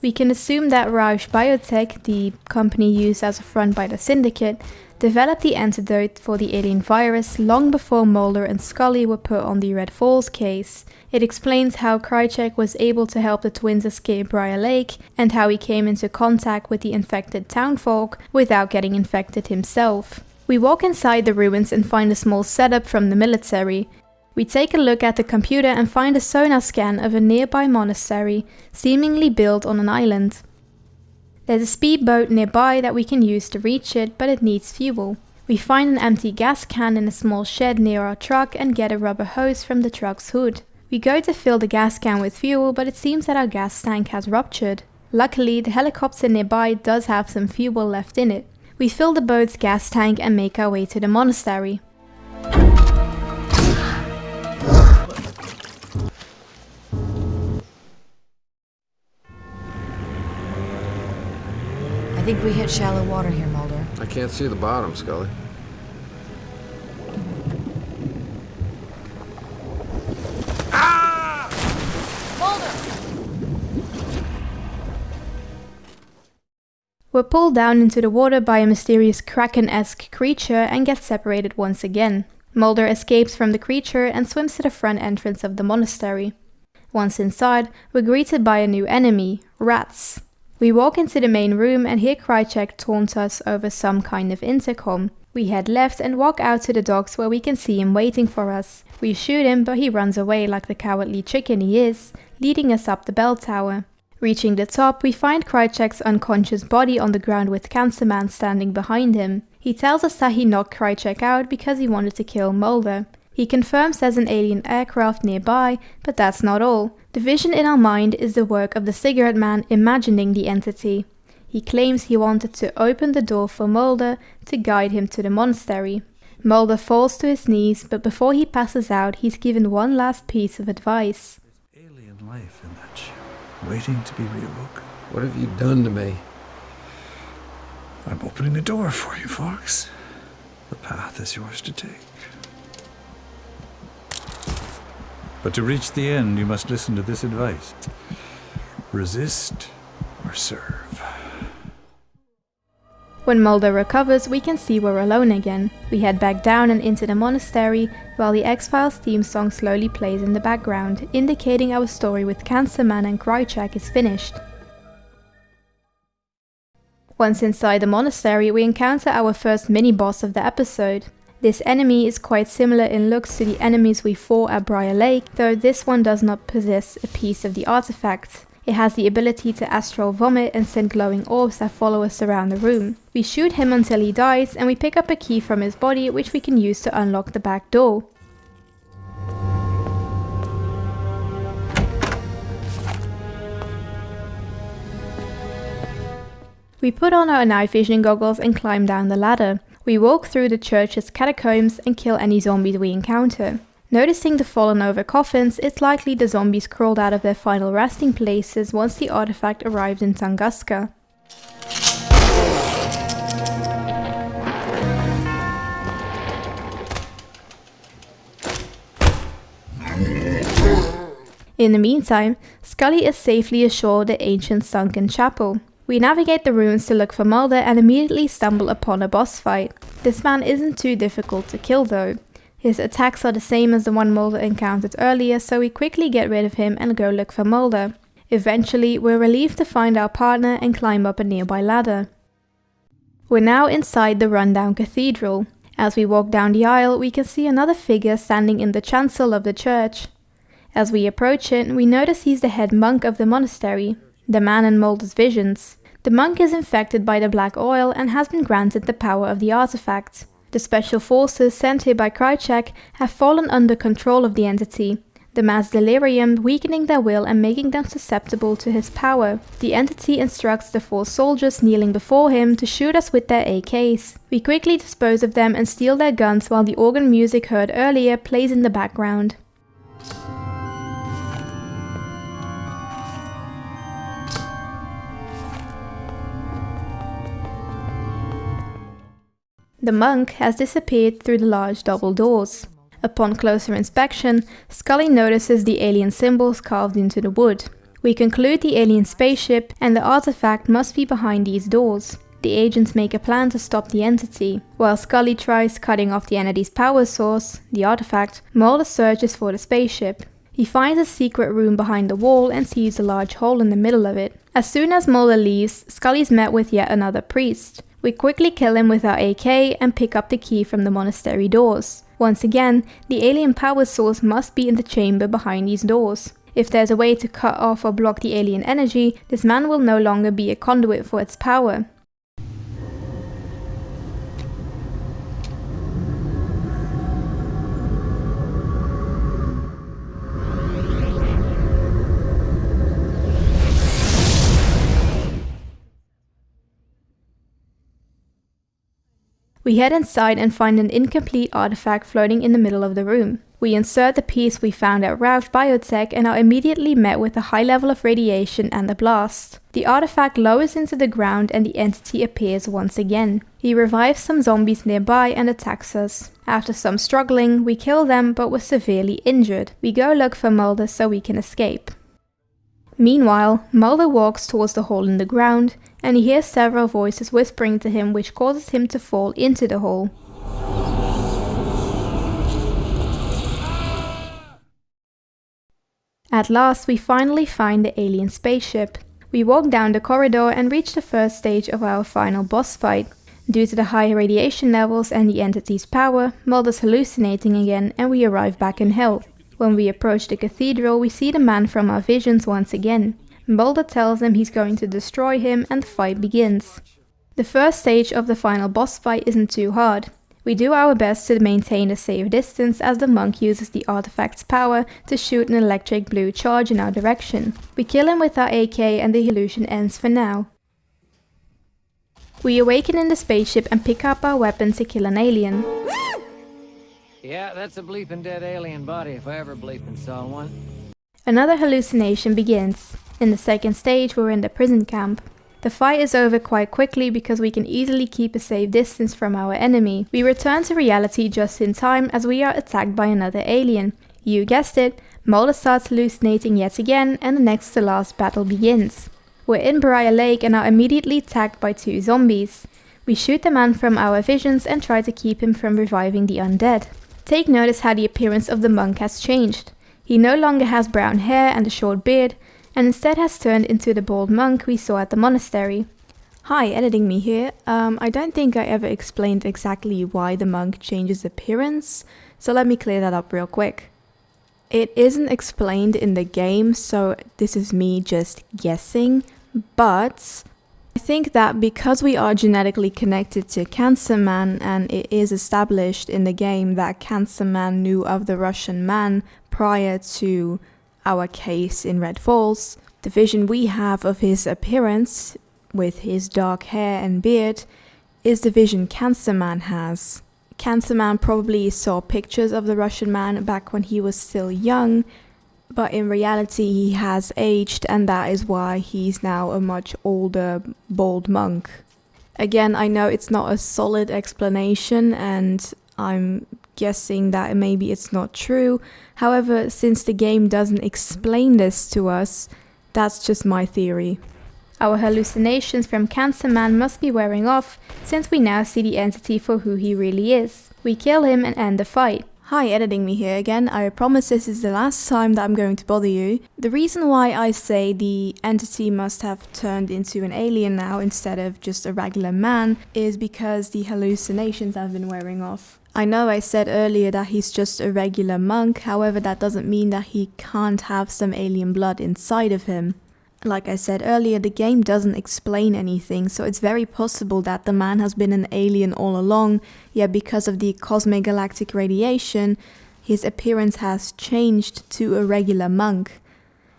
We can assume that Roush Biotech, the company used as a front by the Syndicate, developed the antidote for the alien virus long before Mulder and Scully were put on the Red Falls case. It explains how Krychek was able to help the twins escape Briar Lake, and how he came into contact with the infected townfolk without getting infected himself. We walk inside the ruins and find a small setup from the military. We take a look at the computer and find a sonar scan of a nearby monastery, seemingly built on an island. There's a speedboat nearby that we can use to reach it, but it needs fuel. We find an empty gas can in a small shed near our truck and get a rubber hose from the truck's hood. We go to fill the gas can with fuel, but it seems that our gas tank has ruptured. Luckily, the helicopter nearby does have some fuel left in it. We fill the boat's gas tank and make our way to the monastery. I think we hit shallow water here, Mulder. I can't see the bottom, Scully. We're pulled down into the water by a mysterious kraken-esque creature and get separated once again. Mulder escapes from the creature and swims to the front entrance of the monastery. Once inside, we're greeted by a new enemy, rats. We walk into the main room and hear Krychek taunt us over some kind of intercom. We head left and walk out to the docks where we can see him waiting for us. We shoot him, but he runs away like the cowardly chicken he is, leading us up the bell tower. Reaching the top, we find Krychek's unconscious body on the ground with Cancer Man standing behind him. He tells us that he knocked Krychek out because he wanted to kill Mulder. He confirms there's an alien aircraft nearby, but that's not all. The vision in our mind is the work of the cigarette man imagining the entity. He claims he wanted to open the door for Mulder to guide him to the monastery. Mulder falls to his knees, but before he passes out, he's given one last piece of advice. Alien life in that ship, waiting to be reawoken. What have you done to me? I'm opening the door for you, Fox. The path is yours to take. But to reach the end, you must listen to this advice. Resist or serve. When Mulder recovers, we can see we're alone again. We head back down and into the monastery, while the X-Files theme song slowly plays in the background, indicating our story with Cancer Man and Krychek is finished. Once inside the monastery, we encounter our first mini-boss of the episode. This enemy is quite similar in looks to the enemies we fought at Briar Lake, though this one does not possess a piece of the artifact. It has the ability to astral vomit and send glowing orbs that follow us around the room. We shoot him until he dies, and we pick up a key from his body which we can use to unlock the back door. We put on our night vision goggles and climb down the ladder. We walk through the church's catacombs and kill any zombies we encounter. Noticing the fallen over coffins, it's likely the zombies crawled out of their final resting places once the artifact arrived in Tunguska. In the meantime, Scully is safely ashore the ancient sunken chapel. We navigate the ruins to look for Mulder and immediately stumble upon a boss fight. This man isn't too difficult to kill though. His attacks are the same as the one Mulder encountered earlier, so we quickly get rid of him and go look for Mulder. Eventually, we're relieved to find our partner and climb up a nearby ladder. We're now inside the rundown cathedral. As we walk down the aisle, we can see another figure standing in the chancel of the church. As we approach it, we notice he's the head monk of the monastery, the man in Mulder's visions. The monk is infected by the black oil and has been granted the power of the artifact. The special forces sent here by Krychek have fallen under control of the entity, the mass delirium weakening their will and making them susceptible to his power. The entity instructs the 4 soldiers kneeling before him to shoot us with their AKs. We quickly dispose of them and steal their guns while the organ music heard earlier plays in the background. The monk has disappeared through the large double doors. Upon closer inspection, Scully notices the alien symbols carved into the wood. We conclude the alien spaceship and the artifact must be behind these doors. The agents make a plan to stop the entity. While Scully tries cutting off the entity's power source, the artifact, Mulder searches for the spaceship. He finds a secret room behind the wall and sees a large hole in the middle of it. As soon as Mulder leaves, Scully's met with yet another priest. We quickly kill him with our AK and pick up the key from the monastery doors. Once again, the alien power source must be in the chamber behind these doors. If there's a way to cut off or block the alien energy, this man will no longer be a conduit for its power. We head inside and find an incomplete artifact floating in the middle of the room. We insert the piece we found at Roush Biotech and are immediately met with a high level of radiation and a blast. The artifact lowers into the ground and the entity appears once again. He revives some zombies nearby and attacks us. After some struggling, we kill them but were severely injured. We go look for Mulder so we can escape. Meanwhile, Mulder walks towards the hole in the ground and he hears several voices whispering to him, which causes him to fall into the hole. At last, we finally find the alien spaceship. We walk down the corridor and reach the first stage of our final boss fight. Due to the high radiation levels and the entity's power, Mulder's hallucinating again and we arrive back in hell. When we approach the cathedral, we see the man from our visions once again. Mulder tells him he's going to destroy him and the fight begins. The first stage of the final boss fight isn't too hard. We do our best to maintain a safe distance as the monk uses the artifact's power to shoot an electric blue charge in our direction. We kill him with our AK and the illusion ends for now. We awaken in the spaceship and pick up our weapon to kill an alien. Yeah, that's a bleeping dead alien body if I ever bleeping saw one. Another hallucination begins. In the second stage, we're in the prison camp. The fight is over quite quickly because we can easily keep a safe distance from our enemy. We return to reality just in time as we are attacked by another alien. You guessed it, Mulder starts hallucinating yet again and the next to last battle begins. We're in Briar Lake and are immediately attacked by two zombies. We shoot the man from our visions and try to keep him from reviving the undead. Take notice how the appearance of the monk has changed. He no longer has brown hair and a short beard, and instead has turned into the bald monk we saw at the monastery. Hi, editing me here. I don't think I ever explained exactly why the monk changes appearance, so let me clear that up real quick. It isn't explained in the game, so this is me just guessing, but I think that because we are genetically connected to Cancer Man and it is established in the game that Cancer Man knew of the Russian man prior to our case in Red Falls, the vision we have of his appearance, with his dark hair and beard, is the vision Cancer Man has. Cancer Man probably saw pictures of the Russian man back when he was still young, but in reality he has aged and that is why he's now a much older, bald monk. Again, I know it's not a solid explanation and I'm guessing that maybe it's not true. However, since the game doesn't explain this to us, that's just my theory. Our hallucinations from Cancer Man must be wearing off, since we now see the entity for who he really is. We kill him and end the fight. Hi, editing me here again. I promise this is the last time that I'm going to bother you. The reason why I say the entity must have turned into an alien now instead of just a regular man is because the hallucinations have been wearing off. I know I said earlier that he's just a regular monk, however that doesn't mean that he can't have some alien blood inside of him. Like I said earlier, the game doesn't explain anything, so it's very possible that the man has been an alien all along, yet because of the cosmic galactic radiation, his appearance has changed to a regular monk.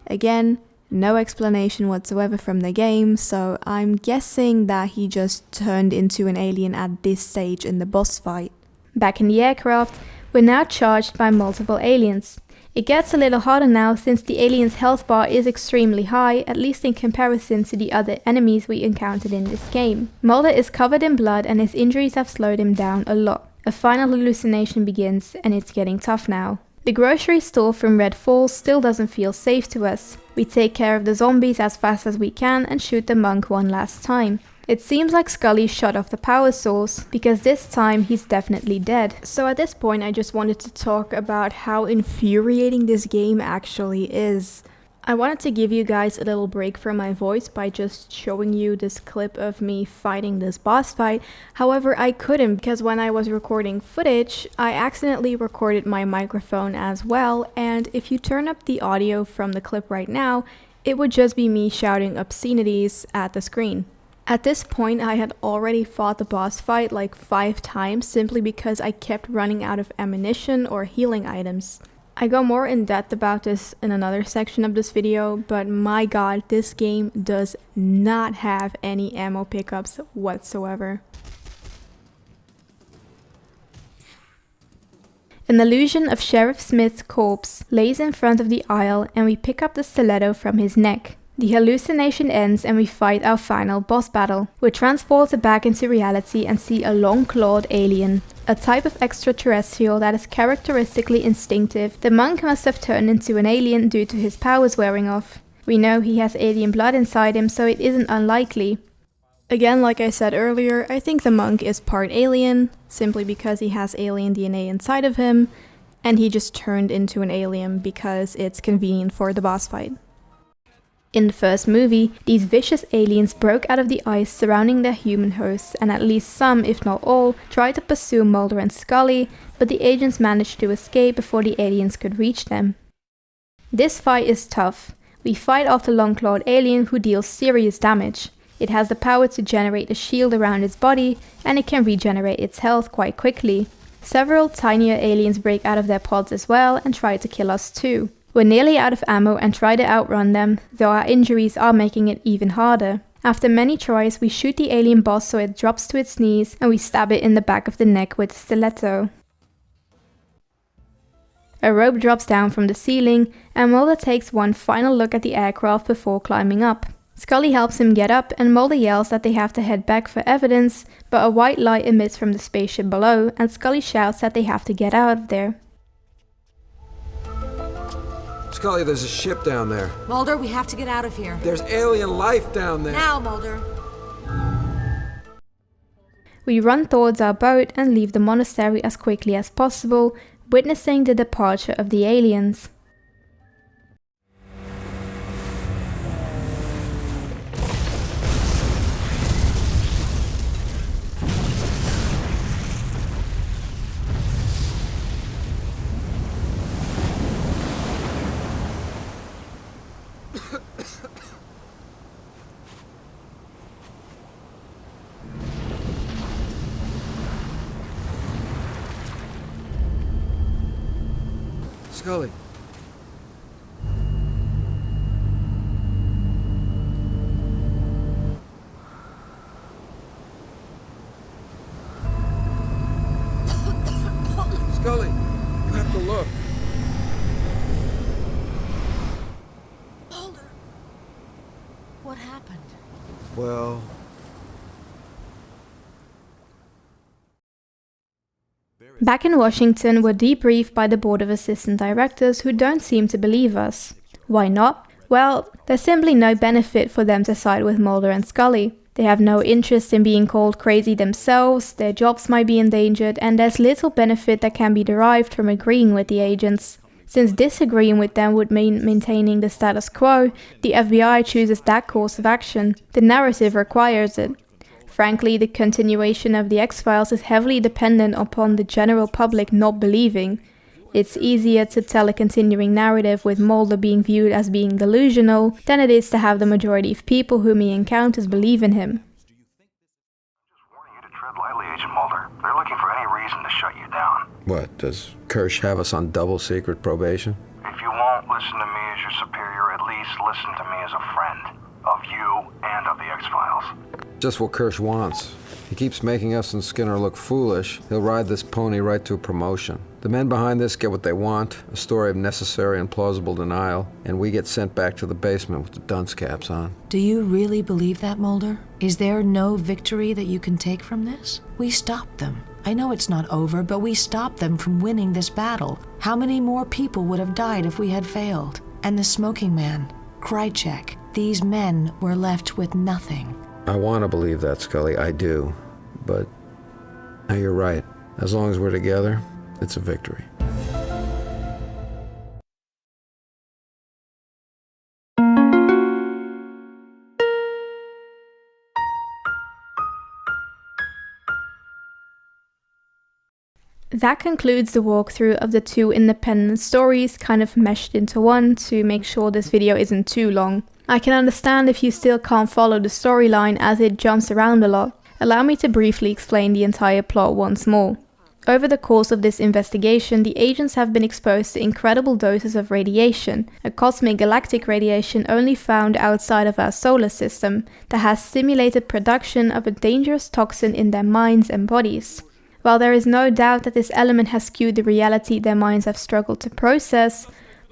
Again, no explanation whatsoever from the game, so I'm guessing that he just turned into an alien at this stage in the boss fight. Back in the aircraft, we're now charged by multiple aliens. It gets a little harder now since the alien's health bar is extremely high, at least in comparison to the other enemies we encountered in this game. Mulder is covered in blood and his injuries have slowed him down a lot. A final hallucination begins and it's getting tough now. The grocery store from Red Falls still doesn't feel safe to us. We take care of the zombies as fast as we can and shoot the monk one last time. It seems like Scully shut off the power source, because this time he's definitely dead. So at this point I just wanted to talk about how infuriating this game actually is. I wanted to give you guys a little break from my voice by just showing you this clip of me fighting this boss fight. However, I couldn't because when I was recording footage, I accidentally recorded my microphone as well, and if you turn up the audio from the clip right now, it would just be me shouting obscenities at the screen. At this point, I had already fought the boss fight like 5 times simply because I kept running out of ammunition or healing items. I go more in depth about this in another section of this video, but my god, this game does not have any ammo pickups whatsoever. An illusion of Sheriff Smith's corpse lays in front of the aisle and we pick up the stiletto from his neck. The hallucination ends and we fight our final boss battle. We're transported back into reality and see a long-clawed alien, a type of extraterrestrial that is characteristically instinctive. The monk must have turned into an alien due to his powers wearing off. We know he has alien blood inside him, so it isn't unlikely. Again, like I said earlier, I think the monk is part alien, simply because he has alien DNA inside of him, and he just turned into an alien because it's convenient for the boss fight. In the first movie, these vicious aliens broke out of the ice surrounding their human hosts, and at least some, if not all, tried to pursue Mulder and Scully, but the agents managed to escape before the aliens could reach them. This fight is tough. We fight off the long-clawed alien who deals serious damage. It has the power to generate a shield around its body, and it can regenerate its health quite quickly. Several tinier aliens break out of their pods as well and try to kill us too. We're nearly out of ammo and try to outrun them, though our injuries are making it even harder. After many tries, we shoot the alien boss so it drops to its knees, and we stab it in the back of the neck with a stiletto. A rope drops down from the ceiling, and Mulder takes one final look at the aircraft before climbing up. Scully helps him get up, and Mulder yells that they have to head back for evidence, but a white light emits from the spaceship below, and Scully shouts that they have to get out of there. Scully, there's a ship down there. Mulder, we have to get out of here. There's alien life down there. Now, Mulder. We run towards our boat and leave the monastery as quickly as possible, witnessing the departure of the aliens. Scully. Scully, you have to look. Mulder. What happened? Well... Back in Washington, we're debriefed by the board of assistant directors who don't seem to believe us. Why not? Well, there's simply no benefit for them to side with Mulder and Scully. They have no interest in being called crazy themselves, their jobs might be endangered, and there's little benefit that can be derived from agreeing with the agents. Since disagreeing with them would mean maintaining the status quo, the FBI chooses that course of action. The narrative requires it. Frankly, the continuation of the X-Files is heavily dependent upon the general public not believing. It's easier to tell a continuing narrative with Mulder being viewed as being delusional than it is to have the majority of people whom he encounters believe in him. Tread lightly, Agent Mulder. They're looking for any reason to shut you down. What, does Kirsch have us on double secret probation? If you won't listen to me as your superior, at least listen to me as a friend. Of you and of the X-Files. Just what Kirsch wants. He keeps making us and Skinner look foolish. He'll ride this pony right to a promotion. The men behind this get what they want, a story of necessary and plausible denial, and we get sent back to the basement with the dunce caps on. Do you really believe that, Mulder? Is there no victory that you can take from this? We stopped them. I know it's not over, but we stopped them from winning this battle. How many more people would have died if we had failed? And the smoking man, Krychek. These men were left with nothing. I want to believe that, Scully, I do. But now you're right. As long as we're together, it's a victory. That concludes the walkthrough of the two independent stories kind of meshed into one to make sure this video isn't too long. I can understand if you still can't follow the storyline as it jumps around a lot. Allow me to briefly explain the entire plot once more. Over the course of this investigation, the agents have been exposed to incredible doses of radiation, a cosmic galactic radiation only found outside of our solar system, that has stimulated production of a dangerous toxin in their minds and bodies. While there is no doubt that this element has skewed the reality their minds have struggled to process,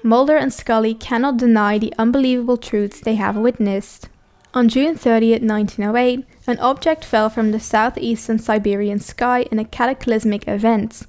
Mulder and Scully cannot deny the unbelievable truths they have witnessed. On June 30th, 1908, an object fell from the southeastern Siberian sky in a cataclysmic event,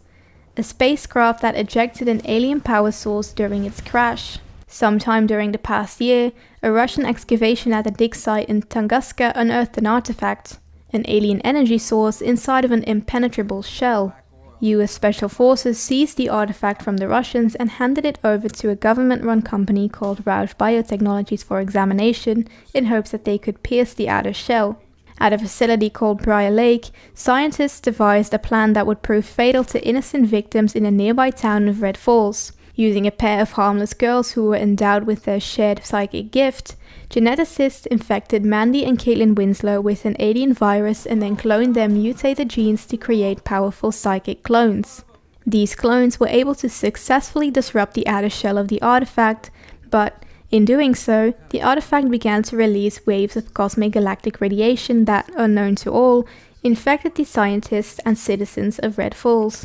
a spacecraft that ejected an alien power source during its crash. Sometime during the past year, a Russian excavation at the dig site in Tunguska unearthed an artifact, an alien energy source inside of an impenetrable shell. US Special Forces seized the artifact from the Russians and handed it over to a government-run company called Roush Biotechnologies for examination in hopes that they could pierce the outer shell. At a facility called Briar Lake, scientists devised a plan that would prove fatal to innocent victims in a nearby town of Red Falls. Using a pair of harmless girls who were endowed with their shared psychic gift, geneticists infected Mandy and Caitlin Winslow with an alien virus and then cloned their mutated genes to create powerful psychic clones. These clones were able to successfully disrupt the outer shell of the artifact, but in doing so, the artifact began to release waves of cosmic galactic radiation that, unknown to all, infected the scientists and citizens of Red Falls.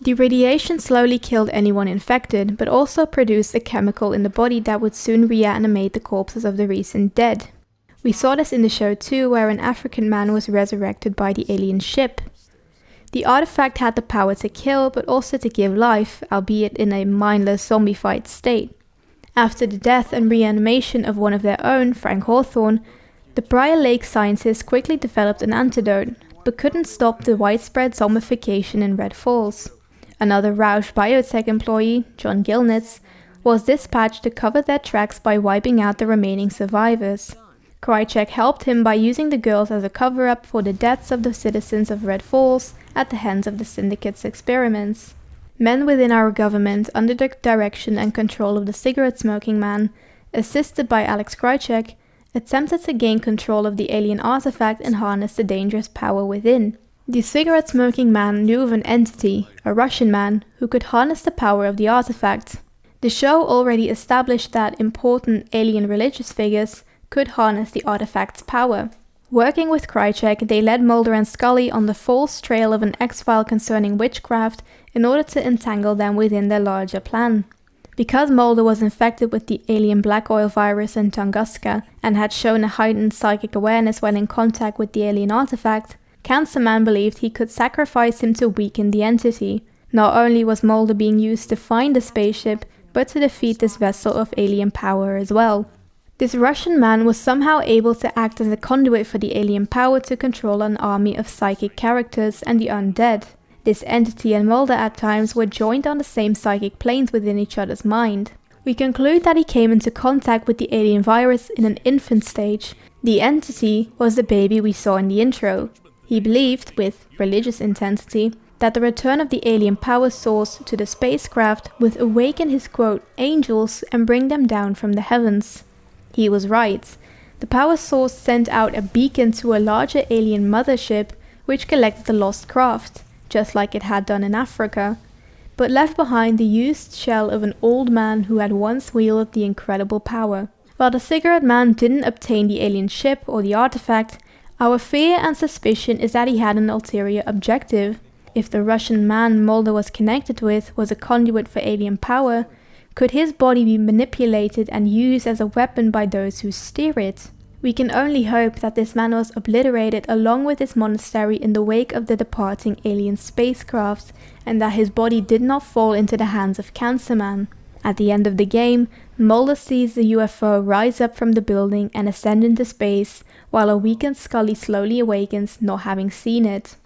The radiation slowly killed anyone infected, but also produced a chemical in the body that would soon reanimate the corpses of the recent dead. We saw this in the show too, where an African man was resurrected by the alien ship. The artifact had the power to kill, but also to give life, albeit in a mindless zombified state. After the death and reanimation of one of their own, Frank Hawthorne, the Briar Lake scientists quickly developed an antidote, but couldn't stop the widespread zombification in Red Falls. Another Roush Biotech employee, John Gilnitz, was dispatched to cover their tracks by wiping out the remaining survivors. Krychek helped him by using the girls as a cover-up for the deaths of the citizens of Red Falls at the hands of the Syndicate's experiments. Men within our government, under the direction and control of the cigarette-smoking man, assisted by Alex Krychek, attempted to gain control of the alien artifact and harness the dangerous power within. The cigarette-smoking man knew of an entity, a Russian man, who could harness the power of the artifact. The show already established that important alien religious figures could harness the artifact's power. Working with Krychek, they led Mulder and Scully on the false trail of an X-file concerning witchcraft in order to entangle them within their larger plan. Because Mulder was infected with the alien black oil virus in Tunguska and had shown a heightened psychic awareness when in contact with the alien artifact, Cancer Man believed he could sacrifice him to weaken the entity. Not only was Mulder being used to find the spaceship, but to defeat this vessel of alien power as well. This Russian man was somehow able to act as a conduit for the alien power to control an army of psychic characters and the undead. This entity and Mulder at times were joined on the same psychic planes within each other's mind. We conclude that he came into contact with the alien virus in an infant stage. The entity was the baby we saw in the intro. He believed, with religious intensity, that the return of the alien power source to the spacecraft would awaken his, quote, angels and bring them down from the heavens. He was right. The power source sent out a beacon to a larger alien mothership which collected the lost craft, just like it had done in Africa, but left behind the used shell of an old man who had once wielded the incredible power. While the cigarette man didn't obtain the alien ship or the artifact, our fear and suspicion is that he had an ulterior objective. If the Russian man Mulder was connected with was a conduit for alien power, could his body be manipulated and used as a weapon by those who steer it? We can only hope that this man was obliterated along with his monastery in the wake of the departing alien spacecraft, and that his body did not fall into the hands of Cancer Man. At the end of the game, Mulder sees the UFO rise up from the building and ascend into space, while a weakened Scully slowly awakens, not having seen it.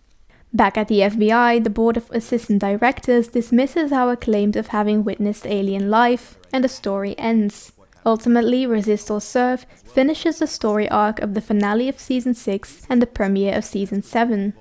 Back at the FBI, the board of assistant directors dismisses our claims of having witnessed alien life, and the story ends. Ultimately, Resist or Serve finishes the story arc of the finale of Season 6 and the premiere of Season 7.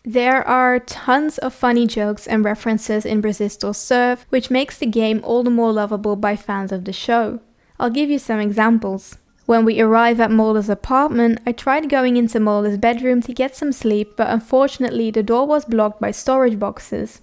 There are tons of funny jokes and references in Resist or Serve, which makes the game all the more lovable by fans of the show. I'll give you some examples. When we arrive at Mulder's apartment, I tried going into Mulder's bedroom to get some sleep, but unfortunately the door was blocked by storage boxes.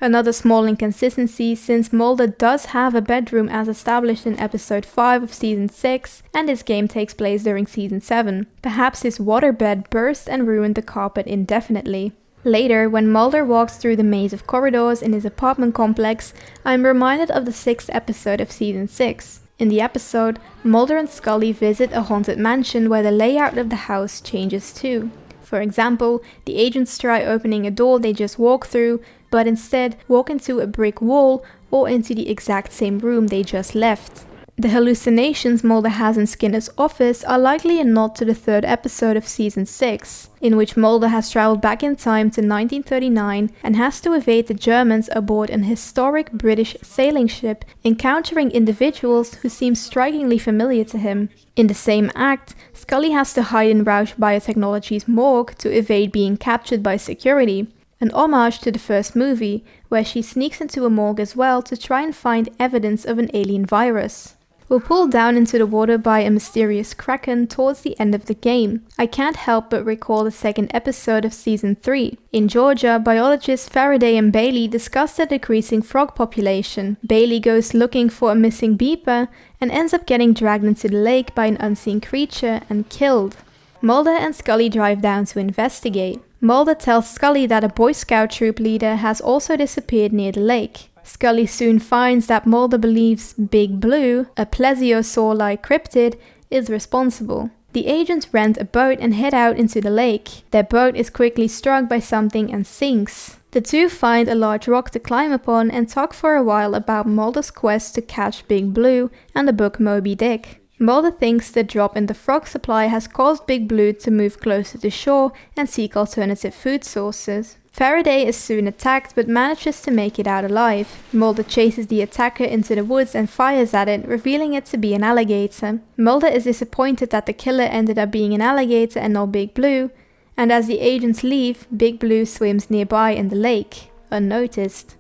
Another small inconsistency, since Mulder does have a bedroom as established in episode 5 of season 6, and his game takes place during season 7. Perhaps his waterbed burst and ruined the carpet indefinitely. Later, when Mulder walks through the maze of corridors in his apartment complex, I'm reminded of the 6th episode of season 6. In the episode, Mulder and Scully visit a haunted mansion where the layout of the house changes too. For example, the agents try opening a door they just walked through, but instead walk into a brick wall or into the exact same room they just left. The hallucinations Mulder has in Skinner's office are likely a nod to the 3rd episode of season 6, in which Mulder has traveled back in time to 1939 and has to evade the Germans aboard an historic British sailing ship, encountering individuals who seem strikingly familiar to him. In the same act, Scully has to hide in Rausch Biotechnology's morgue to evade being captured by security, an homage to the first movie, where she sneaks into a morgue as well to try and find evidence of an alien virus. We're pulled down into the water by a mysterious kraken towards the end of the game. I can't help but recall the 2nd episode of season 3. In Georgia, biologists Faraday and Bailey discuss the decreasing frog population. Bailey goes looking for a missing beeper and ends up getting dragged into the lake by an unseen creature and killed. Mulder and Scully drive down to investigate. Mulder tells Scully that a Boy Scout troop leader has also disappeared near the lake. Scully soon finds that Mulder believes Big Blue, a plesiosaur-like cryptid, is responsible. The agents rent a boat and head out into the lake. Their boat is quickly struck by something and sinks. The two find a large rock to climb upon and talk for a while about Mulder's quest to catch Big Blue and the book Moby Dick. Mulder thinks the drop in the frog supply has caused Big Blue to move closer to shore and seek alternative food sources. Faraday is soon attacked but manages to make it out alive. Mulder chases the attacker into the woods and fires at it, revealing it to be an alligator. Mulder is disappointed that the killer ended up being an alligator and not Big Blue, and as the agents leave, Big Blue swims nearby in the lake, unnoticed.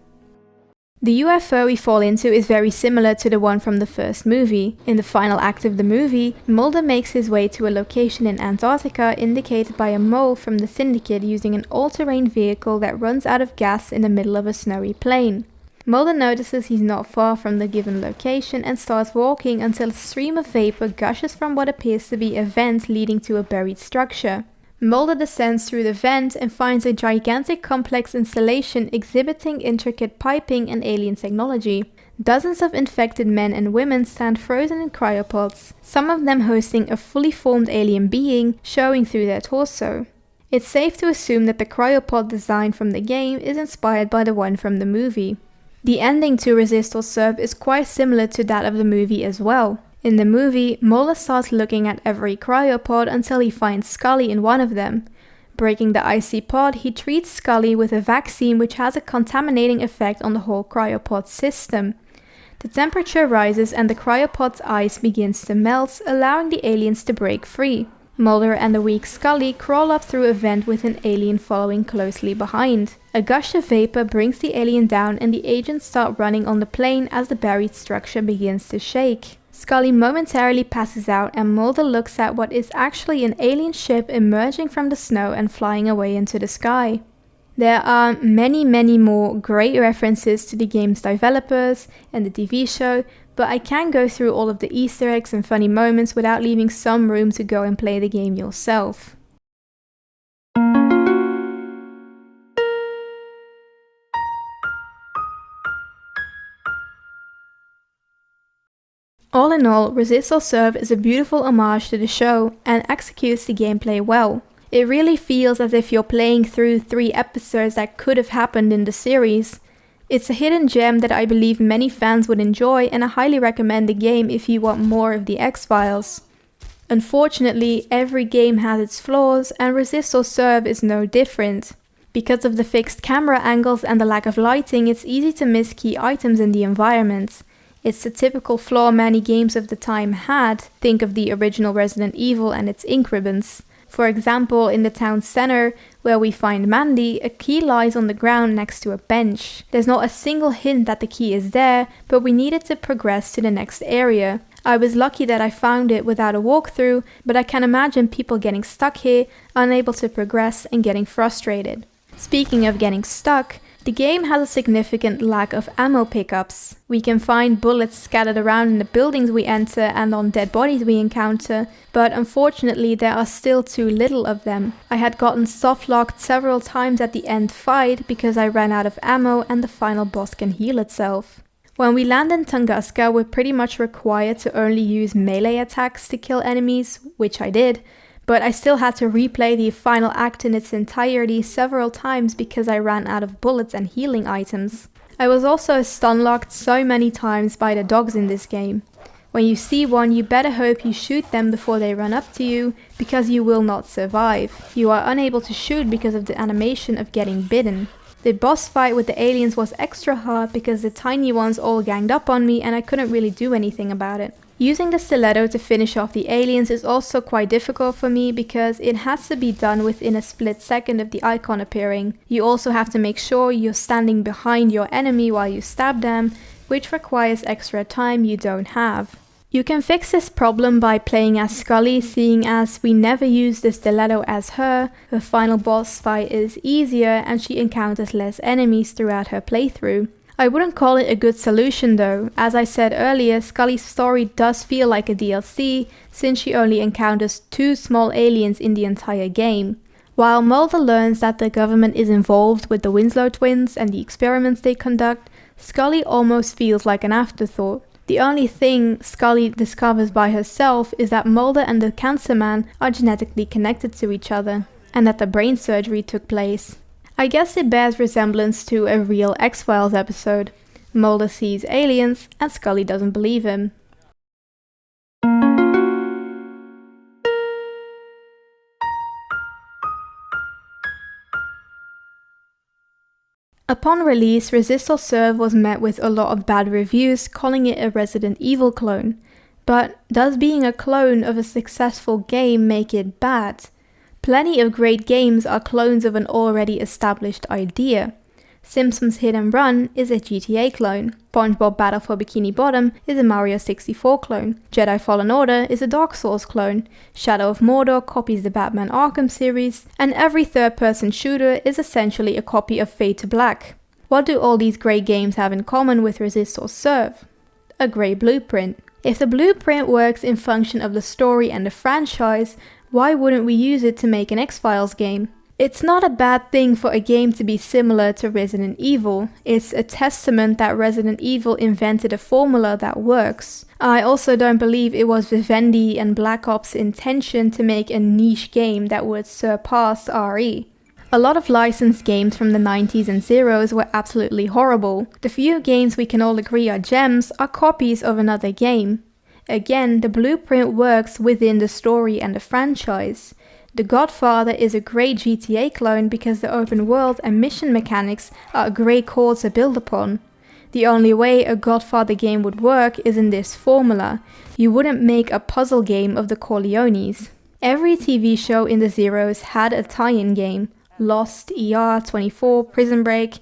The UFO we fall into is very similar to the one from the first movie. In the final act of the movie, Mulder makes his way to a location in Antarctica indicated by a mole from the Syndicate using an all-terrain vehicle that runs out of gas in the middle of a snowy plain. Mulder notices he's not far from the given location and starts walking until a stream of vapor gushes from what appears to be a vent leading to a buried structure. Mulder descends through the vent and finds a gigantic complex installation exhibiting intricate piping and alien technology. Dozens of infected men and women stand frozen in cryopods, some of them hosting a fully formed alien being showing through their torso. It's safe to assume that the cryopod design from the game is inspired by the one from the movie. The ending to Resist or Serve is quite similar to that of the movie as well. In the movie, Mulder starts looking at every cryopod until he finds Scully in one of them. Breaking the icy pod, he treats Scully with a vaccine which has a contaminating effect on the whole cryopod system. The temperature rises and the cryopod's ice begins to melt, allowing the aliens to break free. Mulder and the weak Scully crawl up through a vent with an alien following closely behind. A gush of vapor brings the alien down and the agents start running on the plane as the buried structure begins to shake. Scully momentarily passes out and Mulder looks at what is actually an alien ship emerging from the snow and flying away into the sky. There are many more great references to the game's developers and the TV show, but I can't go through all of the Easter eggs and funny moments without leaving some room to go and play the game yourself. All in all, Resist or Serve is a beautiful homage to the show and executes the gameplay well. It really feels as if you're playing through 3 episodes that could have happened in the series. It's a hidden gem that I believe many fans would enjoy, and I highly recommend the game if you want more of the X-Files. Unfortunately, every game has its flaws, and Resist or Serve is no different. Because of the fixed camera angles and the lack of lighting, it's easy to miss key items in the environment. It's the typical flaw many games of the time had. Think of the original Resident Evil and its ink ribbons. For example, in the town center, where we find Mandy, a key lies on the ground next to a bench. There's not a single hint that the key is there, but we needed to progress to the next area. I was lucky that I found it without a walkthrough, but I can imagine people getting stuck here, unable to progress and getting frustrated. Speaking of getting stuck, The game has a significant lack of ammo pickups. We can find bullets scattered around in the buildings we enter and on dead bodies we encounter, but unfortunately there are still too little of them. I had gotten soft-locked several times at the end fight because I ran out of ammo and the final boss can heal itself. When we land in Tunguska, we're pretty much required to only use melee attacks to kill enemies, which I did, but I still had to replay the final act in its entirety several times because I ran out of bullets and healing items. I was also stun-locked so many times by the dogs in this game. When you see one, you better hope you shoot them before they run up to you, because you will not survive. You are unable to shoot because of the animation of getting bitten. The boss fight with the aliens was extra hard because the tiny ones all ganged up on me and I couldn't really do anything about it. Using the stiletto to finish off the aliens is also quite difficult for me because it has to be done within a split second of the icon appearing. You also have to make sure you're standing behind your enemy while you stab them, which requires extra time you don't have. You can fix this problem by playing as Scully, seeing as we never use the stiletto as her. The final boss fight is easier and she encounters less enemies throughout her playthrough. I wouldn't call it a good solution though. As I said earlier, Scully's story does feel like a DLC since she only encounters 2 small aliens in the entire game. While Mulder learns that the government is involved with the Winslow twins and the experiments they conduct, Scully almost feels like an afterthought. The only thing Scully discovers by herself is that Mulder and the Cancer Man are genetically connected to each other, and that the brain surgery took place. I guess it bears resemblance to a real X-Files episode. Mulder sees aliens and Scully doesn't believe him. Upon release, Resist or Serve was met with a lot of bad reviews, calling it a Resident Evil clone. But does being a clone of a successful game make it bad? Plenty of great games are clones of an already established idea. Simpsons Hit and Run is a GTA clone. SpongeBob Battle for Bikini Bottom is a Mario 64 clone. Jedi Fallen Order is a Dark Souls clone. Shadow of Mordor copies the Batman Arkham series, and every third-person shooter is essentially a copy of Fade to Black. What do all these great games have in common with Resist or Serve? A great blueprint. If the blueprint works in function of the story and the franchise, why wouldn't we use it to make an X-Files game? It's not a bad thing for a game to be similar to Resident Evil. It's a testament that Resident Evil invented a formula that works. I also don't believe it was Vivendi and Black Ops' intention to make a niche game that would surpass RE. A lot of licensed games from the 90s and zeros were absolutely horrible. The few games we can all agree are gems are copies of another game. Again, the blueprint works within the story and the franchise. The Godfather is a great GTA clone because the open world and mission mechanics are a great core to build upon. The only way a Godfather game would work is in this formula. You wouldn't make a puzzle game of the Corleones. Every TV show in the zeros had a tie-in game. Lost, ER, 24, Prison Break.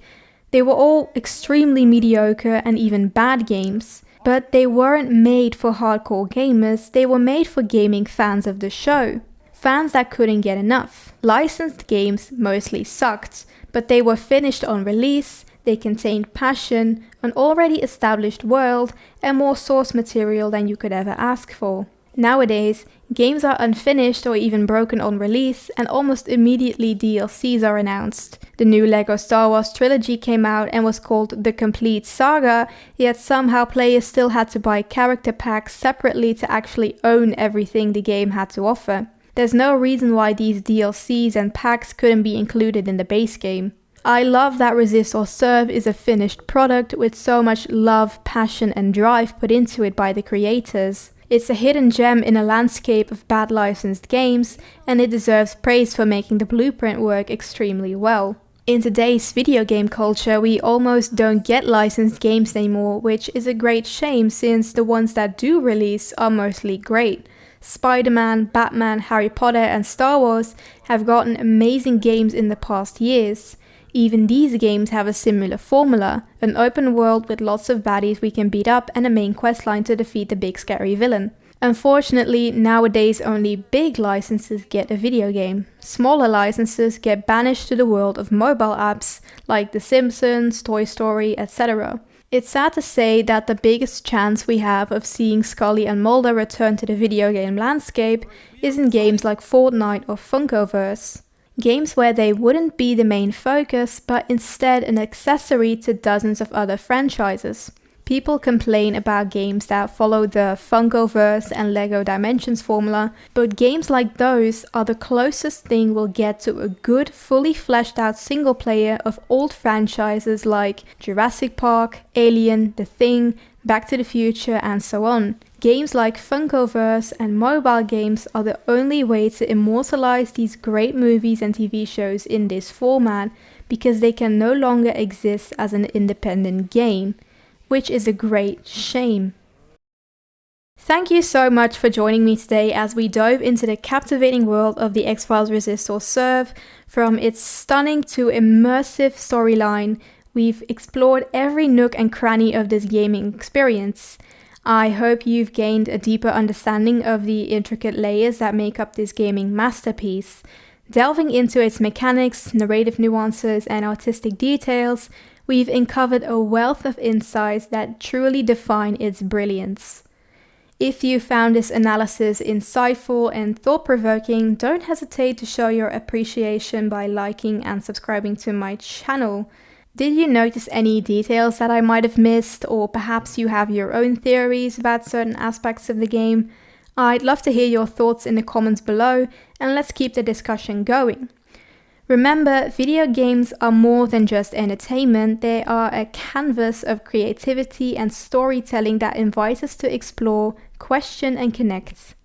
They were all extremely mediocre and even bad games. But they weren't made for hardcore gamers, they were made for gaming fans of the show. Fans that couldn't get enough. Licensed games mostly sucked, but they were finished on release, they contained passion, an already established world, and more source material than you could ever ask for. Nowadays, games are unfinished or even broken on release, and almost immediately DLCs are announced. The new LEGO Star Wars trilogy came out and was called The Complete Saga, yet somehow players still had to buy character packs separately to actually own everything the game had to offer. There's no reason why these DLCs and packs couldn't be included in the base game. I love that Resist or Serve is a finished product with so much love, passion and drive put into it by the creators. It's a hidden gem in a landscape of bad licensed games, and it deserves praise for making the blueprint work extremely well. In today's video game culture, we almost don't get licensed games anymore, which is a great shame since the ones that do release are mostly great. Spider-Man, Batman, Harry Potter and Star Wars have gotten amazing games in the past years. Even these games have a similar formula, an open world with lots of baddies we can beat up and a main questline to defeat the big scary villain. Unfortunately, nowadays only big licenses get a video game. Smaller licenses get banished to the world of mobile apps like The Simpsons, Toy Story, etc. It's sad to say that the biggest chance we have of seeing Scully and Mulder return to the video game landscape is in games like Fortnite or Funkoverse. Games where they wouldn't be the main focus, but instead an accessory to dozens of other franchises. People complain about games that follow the Funkoverse and LEGO Dimensions formula, but games like those are the closest thing we'll get to a good, fully fleshed out single player of old franchises like Jurassic Park, Alien, The Thing, Back to the Future, and so on. Games like Funkoverse and mobile games are the only way to immortalize these great movies and TV shows in this format, because they can no longer exist as an independent game, which is a great shame. Thank you so much for joining me today as we dove into the captivating world of the X-Files Resist or Serve. From its stunning to immersive storyline, we've explored every nook and cranny of this gaming experience. I hope you've gained a deeper understanding of the intricate layers that make up this gaming masterpiece. Delving into its mechanics, narrative nuances, and artistic details, we've uncovered a wealth of insights that truly define its brilliance. If you found this analysis insightful and thought-provoking, don't hesitate to show your appreciation by liking and subscribing to my channel. Did you notice any details that I might have missed, or perhaps you have your own theories about certain aspects of the game? I'd love to hear your thoughts in the comments below, and let's keep the discussion going. Remember, video games are more than just entertainment. They are a canvas of creativity and storytelling that invites us to explore, question, and connect.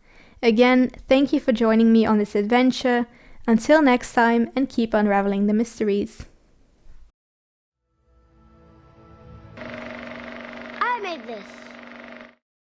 Again, thank you for joining me on this adventure. Until next time, and keep unraveling the mysteries.